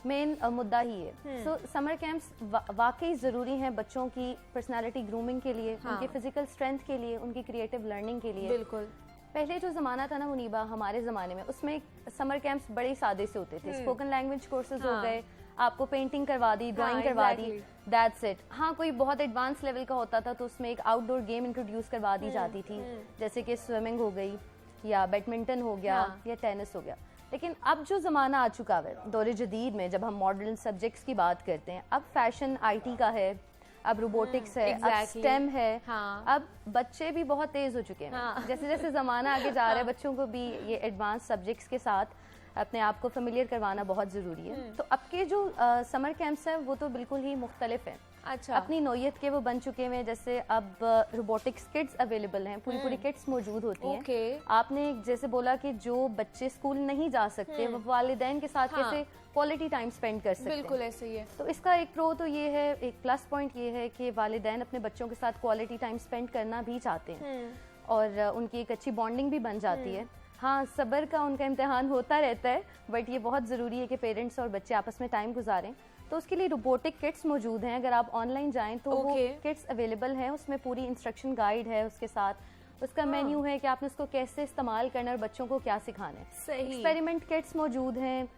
मेन मुद्दा ही है। सो समर कैंप्स वाकई ज़रूरी हैं बच्चों की पर्सनालिटी ग्रूमिंग के लिए, उनके फिजिकल स्ट्रेंथ के लिए, उनकी क्रिएटिव लर्निंग के लिए। बिल्कुल। पहले जो ज़माना था ना मुनीबा, हमारे ज़माने में उसमें समर कैंप्स बड़े सादे से होते थे। स्पोकन लैंग्वेज कोर्सेज हो गए, आपको पेंटिंग करवा दी, ड्राइंग करवा दी, दैट्स इट। हाँ, कोई बहुत एडवांस लेवल का होता था तो उसमें एक आउटडोर गेम इंट्रोड्यूस करवा दी जाती थी, जैसे कि स्विमिंग हो गई या बैडमिंटन हो गया या टेनिस हो गया। लेकिन अब जो ज़माना आ चुका है दौर जदीद में, जब हम मॉडर्न सब्जेक्ट्स की बात करते हैं, अब फैशन IT का है, अब रोबोटिक्स है, अब स्टेम है। अब बच्चे भी बहुत तेज़ हो चुके हैं। जैसे जैसे ज़माना आगे जा रहा है बच्चों को भी ये एडवांस सब्जेक्ट्स के साथ अपने आप को फेमिलियर करवाना बहुत ज़रूरी है। तो अब के जो समर कैंप्स हैं वो तो बिल्कुल ही मुख्तलिफ हैं। अच्छा। अपनी नौयत के वो बन चुके हैं। जैसे अब रोबोटिक्स किट्स अवेलेबल हैं, पूरी पूरी किट्स मौजूद होती हैं। आपने जैसे बोला कि जो बच्चे स्कूल नहीं जा सकते वो वालिदैन के साथ कैसे क्वालिटी टाइम स्पेंड कर सकते हैं। बिल्कुल ऐसे ही है। तो इसका एक प्रो तो ये है, एक प्लस पॉइंट ये है कि वालिदैन अपने बच्चों के साथ क्वालिटी टाइम स्पेंड करना भी चाहते हैं और उनकी एक अच्छी बॉन्डिंग भी बन जाती है। हाँ, सब्र का उनका इम्तिहान होता रहता है, बट ये बहुत ज़रूरी है कि पेरेंट्स और बच्चे आपस में टाइम गुजारें। तो उसके लिए रोबोटिक किट्स मौजूद हैं, अगर आप ऑनलाइन जाएं तो वो किट्स अवेलेबल हैं, उसमें पूरी इंस्ट्रक्शन गाइड है, उसके साथ उसका मेन्यू है कि आपने उसको कैसे इस्तेमाल करना है और बच्चों को क्या सिखाना है। सही। एक्सपेरिमेंट किट्स मौजूद हैं,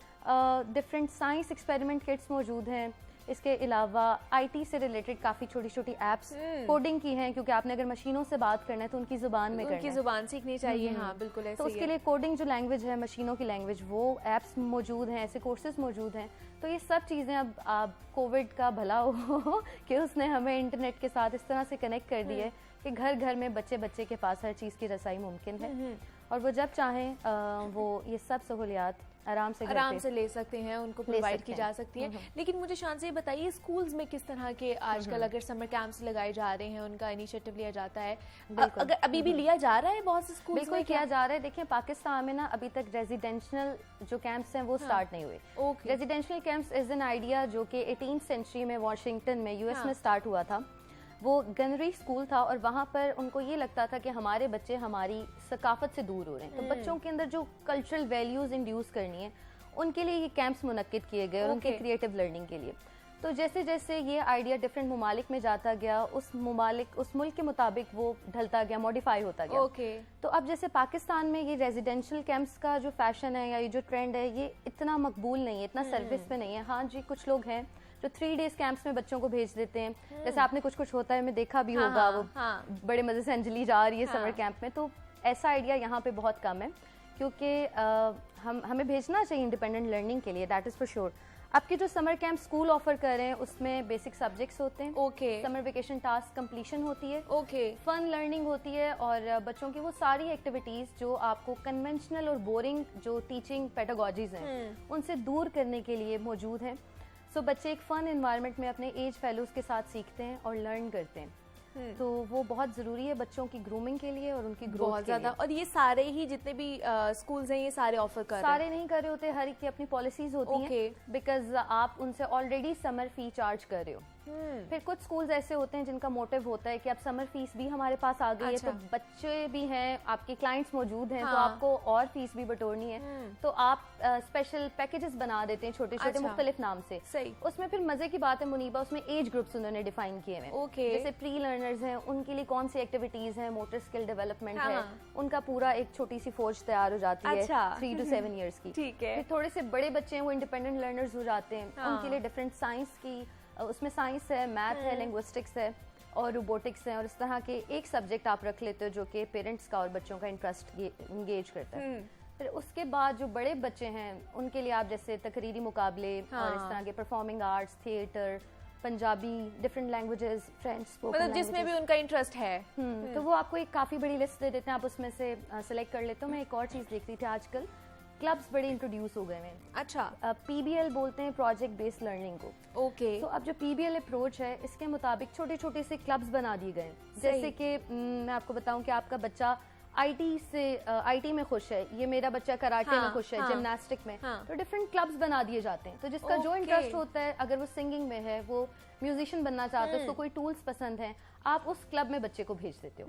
डिफरेंट साइंस एक्सपेरिमेंट किट्स मौजूद हैं, इसके अलावा आईटी से रिलेटेड काफ़ी छोटी छोटी एप्स कोडिंग की हैं, क्योंकि आपने अगर मशीनों से बात करना है तो उनकी ज़ुबान में करना है, उनकी ज़ुबान सीखनी चाहिए। हाँ बिल्कुल ऐसे तो उसके लिए कोडिंग जो लैंग्वेज है, मशीनों की लैंग्वेज, वो एप्स मौजूद हैं, ऐसे कोर्सेज मौजूद हैं। तो ये सब चीज़ें अब कोविड का भला हो कि उसने हमें इंटरनेट के साथ इस तरह से कनेक्ट कर दी है कि घर घर में बच्चे के पास हर चीज़ की रसाई मुमकिन है, और वो जब चाहें वो ये सब सहूलियात आराम से ले सकते हैं, उनको प्रोवाइड की जा सकती है। लेकिन मुझे शान से ये बताइए, स्कूल्स में किस तरह के आजकल अगर समर कैंप्स लगाए जा रहे हैं, उनका इनिशिएटिव लिया जाता है, अगर अभी भी लिया जा रहा है बहुत से स्कूल्स बिल्कुल किया जा रहा है। देखिए पाकिस्तान में ना अभी तक रेजिडेंशियल जो कैंप्स हैं वो स्टार्ट नहीं हुए। Residential camps is an idea जो कि 18th सेंचुरी में वॉशिंगटन में यूएस में स्टार्ट हुआ था। वो गनरी स्कूल था और वहाँ पर उनको ये लगता था कि हमारे बच्चे हमारी सकाफत से दूर हो रहे हैं, तो बच्चों के अंदर जो कल्चरल वैल्यूज इंड्यूस करनी है उनके लिए ये कैंप्स मुनक्किद किए गए और उनके क्रिएटिव लर्निंग के लिए। तो जैसे जैसे ये आइडिया डिफरेंट ममालिक में जाता गया, उस मुल्क के मुताबिक वो ढलता गया, मॉडिफाई होता गया। तो अब जैसे पाकिस्तान में ये रेजिडेंशियल कैंप्स का जो फैशन है या ये जो ट्रेंड है ये इतना मकबूल नहीं है, इतना सर्विस में नहीं है। हाँ जी, कुछ लोग हैं जो 3 डेज कैंप्स में बच्चों को भेज देते हैं, जैसे आपने कुछ होता है मैं देखा भी होगा, वो बड़े मजे से अंजलि जा रही है समर कैंप में। तो ऐसा आइडिया यहाँ पे बहुत कम है, क्योंकि हमें भेजना चाहिए इंडिपेंडेंट लर्निंग के लिए, दैट इज फॉर श्योर। आपके जो समर कैंप स्कूल ऑफर कर रहे हैं उसमें बेसिक सब्जेक्ट्स होते हैं, समर वेकेशन टास्क कंप्लीशन होती है, फन लर्निंग होती है, और बच्चों की वो सारी एक्टिविटीज जो आपको कन्वेंशनल और बोरिंग जो टीचिंग पेडागोजीज हैं उनसे दूर करने के लिए मौजूद हैं। सो बच्चे एक फन एनवायरनमेंट में अपने एज फेलोज के साथ सीखते हैं और लर्न करते हैं। तो वो बहुत जरूरी है बच्चों की ग्रूमिंग के लिए और उनकी ग्रोथ बहुत ज्यादा। और ये सारे ही जितने भी स्कूल्स हैं ये सारे ऑफर कर रहे हैं? सारे नहीं कर रहे होते, हर एक की अपनी पॉलिसीज होती हैं, बिकॉज आप उनसे ऑलरेडी समर फी चार्ज कर रहे हो। फिर कुछ स्कूल्स ऐसे होते हैं जिनका मोटिव होता है कि अब समर फीस भी हमारे पास आ गई है, तो बच्चे भी हैं, आपके क्लाइंट्स मौजूद हैं, तो आपको और फीस भी बटोरनी है, तो आप स्पेशल पैकेजेस बना देते हैं छोटे छोटे मुख्तलिफ नाम से। सही। उसमें फिर मजे की बात है मुनीबा, उसमें एज ग्रुप्स उन्होंने डिफाइन किए हैं। जैसे प्री लर्नर्स हैं, उनके लिए कौन सी एक्टिविटीज है, मोटर स्किल डेवलपमेंट है, उनका पूरा एक छोटी सी फौज तैयार हो जाती है 3 to 7 ईयर्स की। ठीक है। फिर थोड़े से बड़े बच्चे हैं वो इंडिपेंडेंट लर्नर्स हो जाते हैं, उनके लिए डिफरेंट साइंस की, उसमें साइंस है, मैथ है, लिंग्विस्टिक्स है और रोबोटिक्स है, और इस तरह के एक सब्जेक्ट आप रख लेते हो जो कि पेरेंट्स का और बच्चों का इंटरेस्ट इंगेज करता है। फिर उसके बाद जो बड़े बच्चे हैं उनके लिए आप जैसे तकरीरी मुकाबले और इस तरह के performing arts, theatre, Punjabi, different languages, French spoken, मतलब जिसमें भी उनका इंटरेस्ट है। तो वो आपको एक काफ़ी बड़ी लिस्ट दे देते हैं, आप उसमें से सेलेक्ट कर लेते हो। मैं एक और चीज़ देखती थी आजकल, क्लब्स बड़े इंट्रोड्यूस हो गए हैं। अच्छा। पीबीएल बोलते हैं प्रोजेक्ट बेस्ड लर्निंग को। तो अब जो पीबीएल अप्रोच है इसके मुताबिक छोटे छोटे से क्लब्स बना दिए गए हैं। जैसे कि मैं आपको बताऊं कि आपका बच्चा आईटी में खुश है, ये मेरा बच्चा कराटे में खुश है, जिम्नास्टिक में, तो डिफरेंट क्लब्स बना दिए जाते हैं। तो जिसका जो इंटरेस्ट होता है, अगर वो सिंगिंग में है, वो म्यूजिशियन बनना चाहता है, उसको कोई टूल्स पसंद है, आप उस क्लब में बच्चे को भेज देते हो।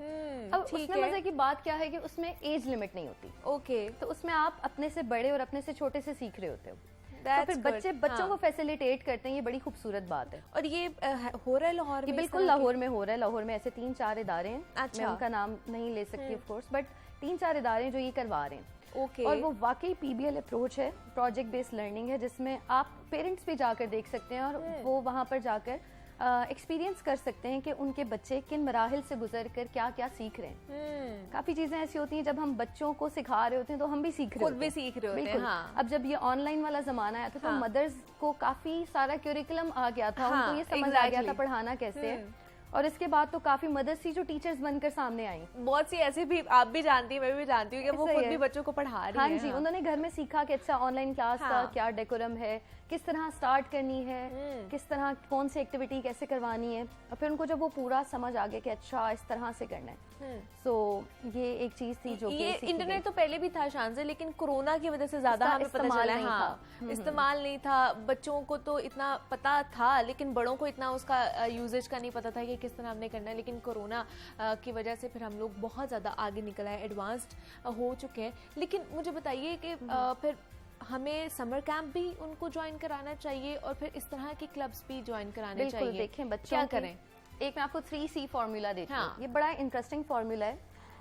अब उसमें मजे की बात क्या है कि उसमें एज लिमिट नहीं होती। तो उसमें आप अपने से बड़े और अपने से छोटे से सीख रहे होते हो। तो फिर बच्चों को फैसिलिटेट करते हैं, ये बड़ी खूबसूरत बात है। और ये हो रहा है लाहौर में? बिल्कुल लाहौर में हो रहा है। लाहौर में ऐसे 3-4 इदारे हैं, मैं उनका नाम नहीं ले सकती ऑफ कोर्स, बट 3-4 इदारे हैं जो ये करवा रहे हैं। और वो वाकई पीबीएल अप्रोच है, प्रोजेक्ट बेस्ड लर्निंग है, जिसमें आप पेरेंट्स भी जाकर देख सकते हैं और वो वहाँ पर जाकर एक्सपीरियंस कर सकते हैं कि उनके बच्चे किन मराहिल से गुजर कर क्या क्या सीख रहे हैं। काफी चीजें ऐसी होती हैं जब हम बच्चों को सिखा रहे होते हैं तो हम भी सीख रहे होते हैं, खुद भी सीख रहे होते हैं। हाँ। अब जब ये ऑनलाइन वाला जमाना आया था तो मदर्स को काफी सारा क्यूरिकुलम आ गया था, उनको ये समझ आ गया था पढ़ाना कैसे है। और इसके बाद तो काफी मदर्स थी जो टीचर्स बनकर सामने आई। बहुत सी ऐसे भी आप भी जानती हैं, मैं भी जानती हूँ कि वो खुद भी बच्चों को पढ़ा रही हैं। हाँ जी, उन्होंने घर में सीखा कि अच्छा ऑनलाइन क्लास का क्या डेकोरम है, किस तरह स्टार्ट करनी है, किस तरह कौन सी एक्टिविटी कैसे करवानी है, और फिर उनको जब वो पूरा समझ आ गया कि अच्छा इस तरह से करना है। सो ये एक चीज थी जो ये इंटरनेट तो पहले भी था शान से, लेकिन कोरोना की वजह से ज्यादा हमें पता चला है। हाँ, इस्तेमाल नहीं था, बच्चों को तो इतना पता था लेकिन बड़ों को इतना उसका यूजेज का नहीं पता था कि किस तरह हमने करना है। लेकिन कोरोना की वजह से फिर हम लोग बहुत ज्यादा आगे निकल आए, एडवांस्ड हो चुके हैं। लेकिन मुझे बताइए कि फिर हमें समर कैंप भी उनको ज्वाइन कराना चाहिए और फिर इस तरह के क्लब्स भी ज्वाइन कराने चाहिए? देखें बच्चों क्या करें? एक मैं आपको 3C फार्मूला देती हूँ। ये बड़ा इंटरेस्टिंग फार्मूला है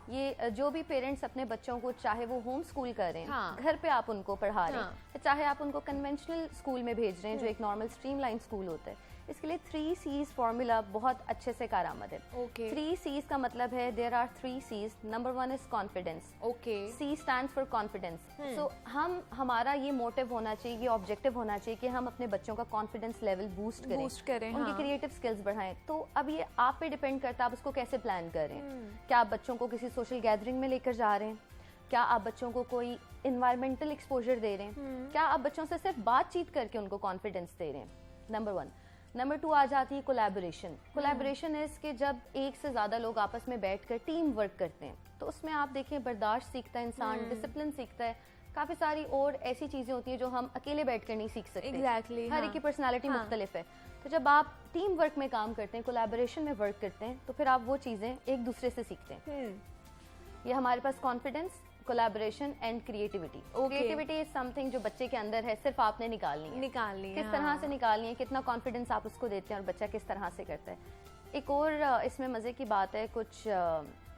ये जो भी पेरेंट्स अपने बच्चों को, चाहे वो होम स्कूल कर रहे हैं, हाँ। घर पे आप उनको पढ़ा रहे हैं, चाहे आप उनको कन्वेंशनल स्कूल में भेज रहे हैं जो एक नॉर्मल स्ट्रीमलाइन स्कूल होता है, इसके लिए 3 C's फॉर्मूला बहुत अच्छे से कारआमद है। Okay. 3 C's का मतलब है there are 3 C's। Number 1 is confidence. Okay. C stands for confidence. So हमारा ये मोटिव होना चाहिए, ये ऑब्जेक्टिव होना चाहिए कि हम अपने बच्चों का कॉन्फिडेंस लेवल बूस्ट करें, उनकी क्रिएटिव स्किल्स बढ़ाएं। तो अब ये आप पे डिपेंड करता है आप उसको कैसे प्लान कर रहे हैं। क्या आप बच्चों को किसी सोशल गैदरिंग में लेकर जा रहे हैं? क्या आप बच्चों को कोई इन्वायरमेंटल एक्सपोजर दे रहे हैं? क्या आप बच्चों से सिर्फ बातचीत करके उनको कॉन्फिडेंस दे रहे हैं? नंबर 1। नंबर 2 आ जाती है कोलैबोरेशन। कोलैबोरेशन इज कि जब एक से ज़्यादा लोग आपस में बैठकर टीम वर्क करते हैं, तो उसमें आप देखें बर्दाश्त सीखता है इंसान, डिसिप्लिन सीखता है, काफ़ी सारी और ऐसी चीज़ें होती हैं जो हम अकेले बैठकर नहीं सीख सकते। Exactly, हर एक की पर्सनैलिटी मुख्तलिफ है। तो जब आप टीम वर्क में काम करते हैं, कोलैबोरेशन में वर्क करते हैं, तो फिर आप वो चीज़ें एक दूसरे से सीखते हैं। ये हमारे पास confidence, collaboration and creativity. Creativity is something जो बच्चे के अंदर है, सिर्फ आपने निकालनी है। किस तरह से निकालनी है, कितना कॉन्फिडेंस आप उसको देते हैं और बच्चा किस तरह से करता है। एक और इसमें मज़े की बात है, कुछ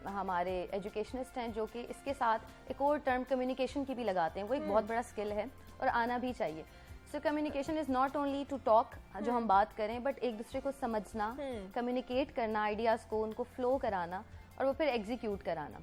हमारे एजुकेशनिस्ट हैं जो कि इसके साथ एक और टर्म कम्युनिकेशन की भी लगाते हैं। वो एक बहुत बड़ा स्किल है और आना भी चाहिए। So communication is not only to talk, जो हम बात करें, बट एक दूसरे को समझना, कम्युनिकेट करना, आइडियाज़ को उनको फ्लो कराना और वो फिर एग्जीक्यूट कराना।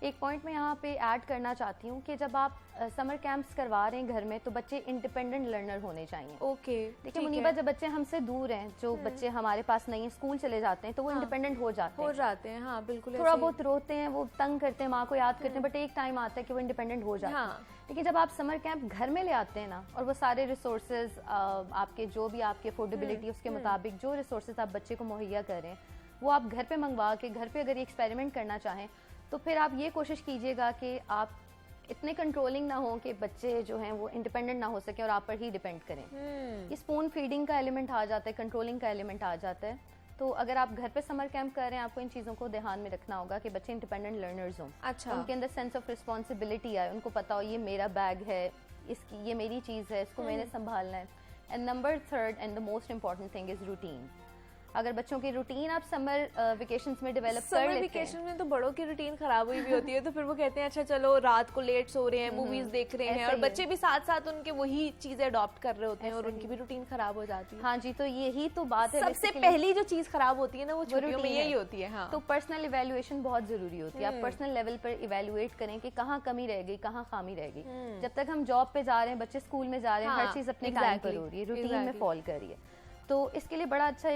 एक पॉइंट मैं यहाँ पे ऐड करना चाहती हूँ कि जब आप समर कैंप्स करवा रहे हैं घर में, तो बच्चे इंडिपेंडेंट लर्नर होने चाहिए। ओके। देखिए मुनीबा, जब बच्चे हमसे दूर हैं, जो बच्चे हमारे पास नहीं है, स्कूल चले जाते हैं, तो वो इंडिपेंडेंट हो जाते हैं। हाँ बिल्कुल। थोड़ा बहुत रोते हैं, वो तंग करते हैं, माँ को याद करते हैं, बट एक टाइम आता है कि वो इंडिपेंडेंट हो जाते हैं। लेकिन जब आप समर कैंप घर में ले आते हैं ना, और वो सारे रिसोर्सेज आपके जो भी आपकी अफोर्डेबिलिटी उसके मुताबिक जो रिसोर्सेज आप बच्चे को मुहैया कर रहे हैं, वो आप घर पे मंगवा के घर पे अगर ये एक्सपेरिमेंट करना चाहें, तो फिर आप ये कोशिश कीजिएगा कि आप इतने कंट्रोलिंग ना हो कि बच्चे जो हैं वो इंडिपेंडेंट ना हो सके और आप पर ही डिपेंड करें। ये स्पून फीडिंग का एलिमेंट आ जाता है, कंट्रोलिंग का एलिमेंट आ जाता है। तो अगर आप घर पे समर कैंप कर रहे हैं, आपको इन चीज़ों को ध्यान में रखना होगा कि बच्चे इंडिपेंडेंट लर्नर्स हों। अच्छा। उनके अंदर सेंस ऑफ रिस्पॉन्सिबिलिटी आए, उनको पता हो ये मेरा बैग है, इसकी ये मेरी चीज़ है, इसको मैंने संभालना है। And number 3 and the most important thing is routine. अगर बच्चों की रूटीन आप समर वेकेशंस में डेवलप कर लेते हैं, वेकेशन में तो बड़ों की रूटीन खराब हुई भी होती है, तो फिर वो कहते हैं अच्छा चलो रात को लेट सो रहे हैं, मूवीज देख रहे हैं, और बच्चे भी साथ साथ उनके वही चीजें अडॉप्ट कर रहे होते हैं और उनकी भी रूटीन खराब हो जाती है। हाँ जी, तो यही तो बात है। सबसे पहली जो चीज खराब होती है ना, वो छुट्टियों में यही होती है। हाँ। तो पर्सनल इवैल्यूएशन बहुत जरूरी होती है। आप पर्सनल लेवल पर इवैल्यूएट करें कि कहाँ कमी रह गई, कहाँ खामी रह गई। जब तक हम जॉब पे जा रहे हैं, बच्चे स्कूल में जा रहे हैं, हर चीज अपने टाइम पर हो रही है, रूटीन में फॉल कर रही है। तो इसके लिए बड़ा अच्छा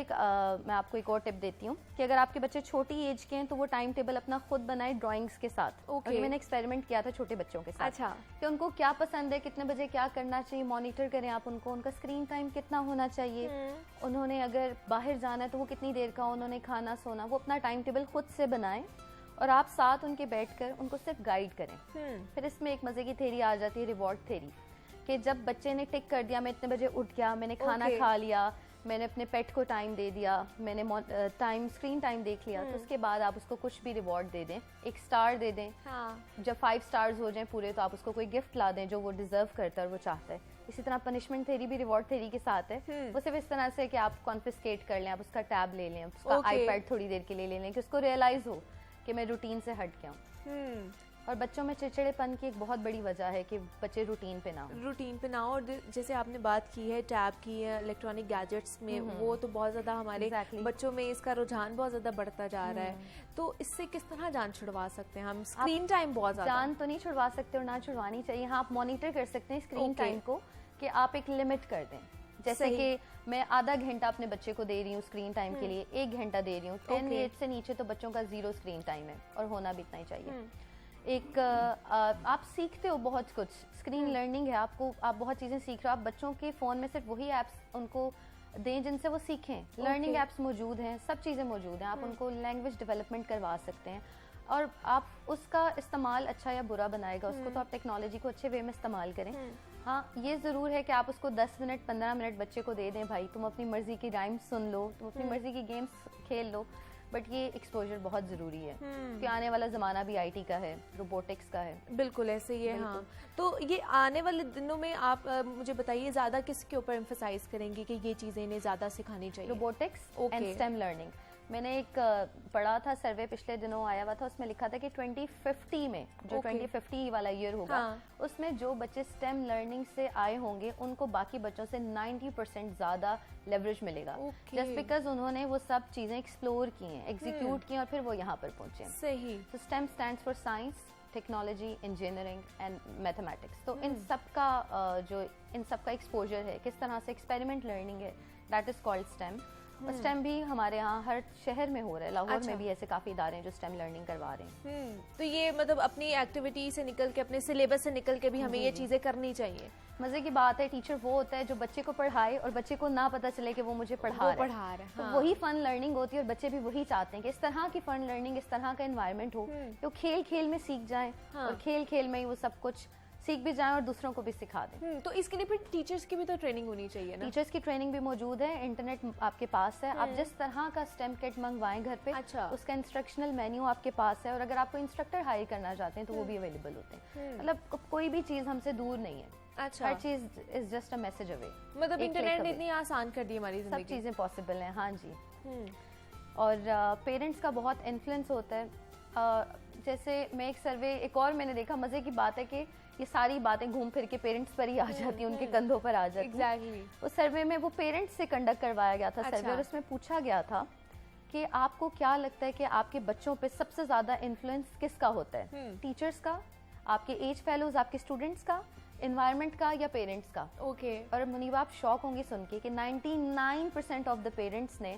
मैं आपको एक और टिप देती हूँ कि अगर आपके बच्चे छोटी एज के हैं, तो वो टाइम टेबल अपना खुद बनाए ड्राइंग्स के साथ। और मैंने एक्सपेरिमेंट किया था छोटे बच्चों के साथ। अच्छा। कि उनको क्या पसंद है, कितने बजे क्या करना चाहिए, मॉनिटर करें आप उनको, उनका स्क्रीन टाइम कितना होना चाहिए, उन्होंने अगर बाहर जाना है तो वो कितनी देर का, उन्होंने खाना सोना, वो अपना टाइम टेबल खुद से बनाएं और आप साथ उनके बैठकर उनको सिर्फ गाइड करें। फिर इसमें एक मजे की थ्योरी आ जाती है, रिवॉर्ड थ्योरी, कि जब बच्चे ने टिक कर दिया, मैं इतने बजे उठ गया, मैंने खाना खा लिया, मैंने अपने पेट को टाइम दे दिया, मैंने स्क्रीन टाइम देख लिया, तो उसके बाद आप उसको कुछ भी रिवॉर्ड दे दें, एक स्टार दे दें। जब 5 स्टार्स हो जाएं पूरे, तो आप उसको कोई गिफ्ट ला दें जो वो डिजर्व करता है और वो चाहता है। इसी तरह पनिशमेंट थ्योरी भी रिवॉर्ड थ्योरी के साथ है। वो सिर्फ इस तरह से कि आप कॉन्फिस्केट कर लें, आप उसका टैब ले लें, उसका आईपैड थोड़ी देर के लिए ले लें, कि उसको रियलाइज हो कि मैं रूटीन से हट गया हूँ। और बच्चों में चिड़चिड़ेपन की एक बहुत बड़ी वजह है कि बच्चे रूटीन पे ना हो। और जैसे आपने बात की है टैब की, इलेक्ट्रॉनिक गैजेट्स में, वो तो बहुत ज़्यादा हमारे बच्चों में इसका रुझान बहुत ज़्यादा बढ़ता जा रहा है। तो इससे किस तरह जान छुड़वा सकते हैं हम? स्क्रीन टाइम बहुत ज़्यादा जान तो नहीं छुड़वा सकते और ना छुड़वानी चाहिए। हाँ, आप मॉनिटर कर सकते हैं स्क्रीन टाइम को, कि आप एक लिमिट कर दें। जैसे कि मैं आधा घंटा अपने बच्चे को दे रही हूँ स्क्रीन टाइम के लिए, 1 घंटा दे रही हूँ। 10 मिनट से नीचे तो बच्चों का 0 स्क्रीन टाइम है, और होना भी इतना ही चाहिए। एक आप सीखते हो बहुत कुछ, स्क्रीन लर्निंग है, आप बहुत चीज़ें सीख रहे हो। आप बच्चों के फ़ोन में सिर्फ वही ऐप्स उनको दें जिनसे वो सीखें। लर्निंग ऐप्स मौजूद हैं, सब चीज़ें मौजूद हैं। आप उनको लैंग्वेज डेवलपमेंट करवा सकते हैं, और आप उसका इस्तेमाल अच्छा या बुरा बनाएगा उसको, तो आप टेक्नोलॉजी को अच्छे वे में इस्तेमाल करें। हाँ, ये ज़रूर है कि आप उसको 10 मिनट 15 मिनट बच्चे को दे दें, भाई तुम अपनी मर्जी की राइम्स सुन लो, तुम अपनी मर्जी की गेम्स खेल लो, बट ये एक्सपोजर बहुत ज़रूरी है, क्योंकि आने वाला ज़माना भी आईटी का है, रोबोटिक्स का है। बिल्कुल ऐसे ही है। हाँ, तो ये आने वाले दिनों में आप मुझे बताइए ज़्यादा किसके ऊपर एम्फसाइज करेंगे कि ये चीज़ें इन्हें ज़्यादा सिखानी चाहिए? Robotics and stem learning. मैंने एक पढ़ा था सर्वे पिछले दिनों आया हुआ था, उसमें लिखा था कि 2050 में जो 2050 वाला ईयर होगा, उसमें जो बच्चे स्टेम लर्निंग से आए होंगे उनको बाकी बच्चों से 90% ज्यादा लेवरेज मिलेगा, जस्ट बिकॉज उन्होंने वो सब चीजें एक्सप्लोर की हैं, एग्जीक्यूट की और फिर वो यहाँ पर पहुंचे। सही। तो stem stands for science, technology, engineering and mathematics. तो इन सब का इन सब का एक्सपोजर है, किस तरह से एक्सपेरिमेंट लर्निंग है, दैट इज कॉल्ड स्टेम। और स्टेम भी हमारे यहाँ हर शहर में हो रहा है, लाहौर में भी ऐसे काफी इदारे हैं जो स्टेम लर्निंग करवा रहे हैं। तो ये मतलब अपनी एक्टिविटी से निकल के, अपने सिलेबस से निकल के भी हमें ये चीजें करनी चाहिए। मजे की बात है, टीचर वो होता है जो बच्चे को पढ़ाए और बच्चे को ना पता चले कि वो मुझे पढ़ा रहा है। तो वही फन लर्निंग होती है और बच्चे भी वही चाहते हैं कि इस तरह की फन लर्निंग, इस तरह का एनवायरनमेंट हो, तो खेल खेल में सीख जाए और खेल खेल में ही वो सब कुछ सीख भी जाएं और दूसरों को भी सिखा दें। तो इसके लिए फिर टीचर्स की भी तो ट्रेनिंग होनी चाहिए ना? टीचर्स की ट्रेनिंग भी मौजूद है, इंटरनेट आपके पास है, आप जिस तरह का स्टेम किट मंगवाएं घर पे, उसका इंस्ट्रक्शनल मेन्यू आपके पास है, और अगर आपको इंस्ट्रक्टर हायर करना चाहते हैं तो वो भी अवेलेबल होते हैं। मतलब कोई भी चीज हमसे दूर नहीं है। अच्छा। हर चीज is just a message away. मतलब इंटरनेट ने इतनी आसान कर दी हमारी जिंदगी, सब चीजें पॉसिबल हैं। हाँ जी। और पेरेंट्स का बहुत इन्फ्लुएंस होता है। जैसे मैं एक सर्वे, एक और मैंने देखा, मजे की बात है कि ये सारी बातें घूम फिर के पेरेंट्स पर ही आ जाती हैं, उनके कंधों पर आ जाती हैं। एग्जैक्टली। उस सर्वे में वो पेरेंट्स से कंडक्ट करवाया गया था सर्वे, और उसमें पूछा गया था कि आपको क्या लगता है कि आपके बच्चों पे सबसे ज्यादा इन्फ्लुएंस किसका होता है, टीचर्स का, आपके एज फेलोज, आपके स्टूडेंट्स का, एनवायरनमेंट का, या पेरेंट्स का? और मुनीबा आप शॉक होंगे सुन के कि 99% ऑफ द पेरेंट्स ने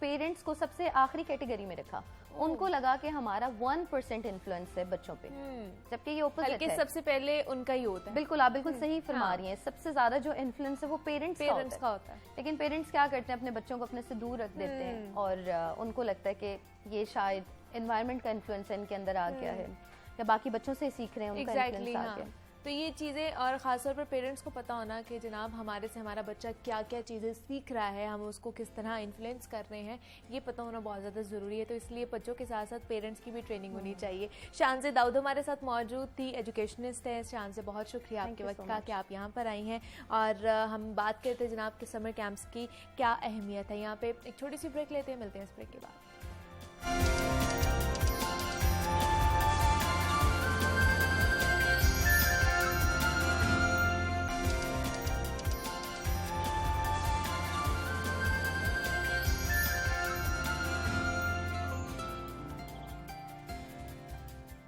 पेरेंट्स को सबसे आखिरी कैटेगरी में रखा। उनको लगा कि हमारा 1% इन्फ्लुएंस है बच्चों पे, जबकि ये ऑपोजिट है। सबसे पहले उनका ही होता है। बिल्कुल, आप बिल्कुल सही फरमा रही हैं। सबसे ज्यादा जो इन्फ्लुएंस है वो पेरेंट्स का होता है। लेकिन पेरेंट्स क्या करते हैं, अपने बच्चों को अपने से दूर रख देते हैं, और उनको लगता है कि ये शायद एनवायरनमेंट का इन्फ्लुएंस इनके अंदर आ गया है, या बाकी बच्चों से सीख रहे हैं, उनका इन्फ्लुएंस आ गया। तो ये चीज़ें, और ख़ासतौर पर पेरेंट्स को पता होना कि जनाब हमारे से हमारा बच्चा क्या क्या चीज़ें सीख रहा है, हम उसको किस तरह इन्फ्लुएंस कर रहे हैं, ये पता होना बहुत ज़्यादा ज़रूरी है। तो इसलिए बच्चों के साथ साथ पेरेंट्स की भी ट्रेनिंग होनी चाहिए। शानज़ दाऊद हमारे साथ मौजूद थी, एजुकेशनिस्ट है। शानज़, बहुत शुक्रिया आपके वक्त का कि आप यहाँ पर आई हैं, और हम बात करते हैं जनाब के समर कैंप्स की क्या अहमियत है। यहाँ पे एक छोटी सी ब्रेक लेते हैं, मिलते हैं इस ब्रेक के बाद।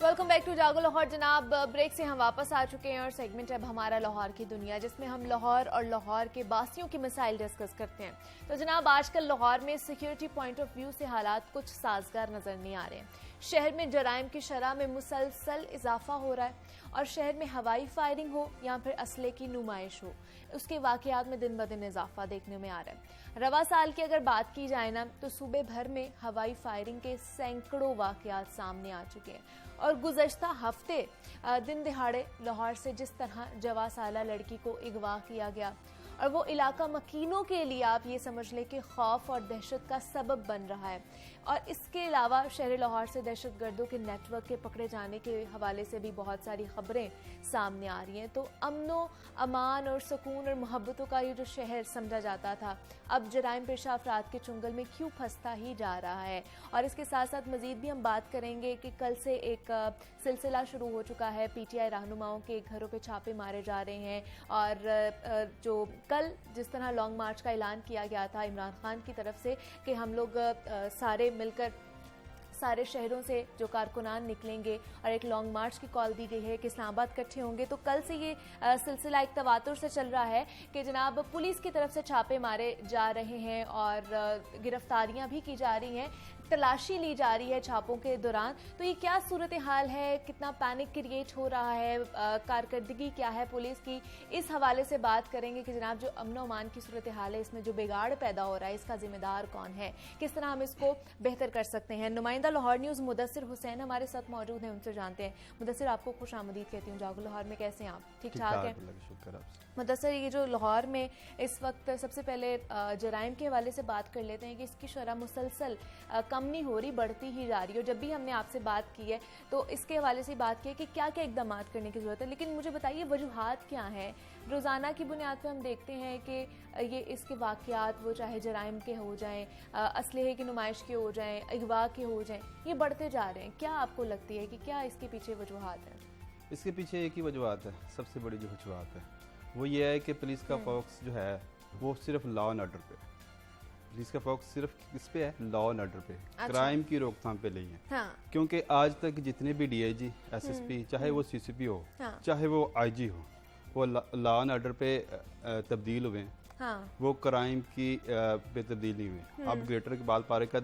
वेलकम बैक टू जागो लाहौर। जनाब, ब्रेक से हम वापस आ चुके हैं और सेगमेंट अब हमारा लाहौर की दुनिया, जिसमें हम लाहौर और लाहौर के बासियों के मसाइल डिस्कस करते हैं। तो जनाब, आजकल लाहौर में सिक्योरिटी पॉइंट ऑफ व्यू से हालात कुछ साजगार नजर नहीं आ रहे हैं। शहर में जराइम की शरह में मुसलसल इजाफा हो रहा है, और शहर में हवाई फायरिंग हो या फिर असले की नुमाइश हो, उसके वाकयात में दिन ब दिन इजाफा देखने में आ रहा है। रवा साल की अगर बात की जाए ना, तो सूबे भर में हवाई फायरिंग के सैकड़ों वाकयात सामने आ चुके हैं, और गुज़श्ता हफ्ते दिन दिहाड़े लाहौर से जिस तरह जवा साला लड़की को अगवा किया गया, और वो इलाका मकीनों के लिए आप ये समझ लें कि खौफ और दहशत का सबब बन रहा है। और इसके अलावा शहर लाहौर से दहशत गर्दों के नेटवर्क के पकड़े जाने के हवाले से भी बहुत सारी खबरें सामने आ रही हैं। तो अमनो अमान और सुकून और मोहब्बतों का ये जो शहर समझा जाता था, अब जराइम पेशा अफराद के चुंगल में क्यों फंसता ही जा रहा है। और इसके साथ साथ मजीद भी हम बात करेंगे कि कल से एक सिलसिला शुरू हो चुका है, PTI रहनुमाओं के घरों पे छापे मारे जा रहे हैं, और जो कल जिस तरह लॉन्ग मार्च का ऐलान किया गया था इमरान खान की तरफ से कि हम लोग सारे मिलकर सारे शहरों से जो कारकुनान निकलेंगे, और एक लॉन्ग मार्च की कॉल दी गई है कि इस्लामाबाद इकट्ठे होंगे। तो कल से ये सिलसिला एक तवातुर से चल रहा है कि जनाब पुलिस की तरफ से छापे मारे जा रहे हैं, और गिरफ्तारियां भी की जा रही हैं, तलाशी ली जा रही है छापों के दौरान। तो ये क्या सूरत हाल है, कितना पैनिक क्रिएट हो रहा है, कारकर्दगी क्या है पुलिस की, इस हवाले से बात करेंगे कि जनाब जो अमन अमान की सूरत हाल है, इसमें जो बिगाड़ पैदा हो रहा है, इसका जिम्मेदार कौन है, किस तरह हम इसको बेहतर कर सकते हैं। नुमाइंदा लाहौर न्यूज़ मुदस्सिर हुसैन हमारे साथ मौजूद हैं, उनसे जानते हैं। मुदस्सिर, आपको खुश आमदीद कहती हूँ जागो लाहौर में। कैसे हैं आप? ठीक ठाक हैं? मुदस्सिर, ये जो लाहौर में इस वक्त, सबसे पहले जराइम के हवाले से बात कर लेते हैं कि इसकी शरह मुसलसल कम नहीं हो रही, बढ़ती ही जा रही है। और जब भी हमने आपसे बात की है तो इसके हवाले से बात की है कि क्या क्या इकदाम करने की ज़रूरत है, लेकिन मुझे बताइए वजूहात क्या हैं, रोज़ाना की बुनियाद पे हम देखते हैं कि ये इसके वाक़यात वो चाहे जराइम के हो जाएं, असलहे की नुमाइश के हो जाएं, अगवा के हो जाएं, ये बढ़ते जा रहे हैं। क्या आपको लगती है कि क्या इसके पीछे वजूहात हैं? इसके पीछे एक ही वजूहत है, सबसे बड़ी जो वजूहत है वो ये है कि पुलिस का फोकस जो है वो सिर्फ लॉ एंड ऑर्डर पे। पुलिस का फोकस सिर्फ किस पे है? लॉ एंड ऑर्डर पे। अच्छा। क्राइम की रोकथाम पे नहीं है। हाँ। क्योंकि आज तक जितने भी डीआईजी, एसएसपी, चाहे वो सीसीपी हो, हाँ। चाहे वो आईजी हो, वो लॉ एंड ऑर्डर पे तब्दील हुए हैं। हाँ। वो क्राइम की पे तब्दील नहीं हुए। आप ग्रेटर बाल पार्क का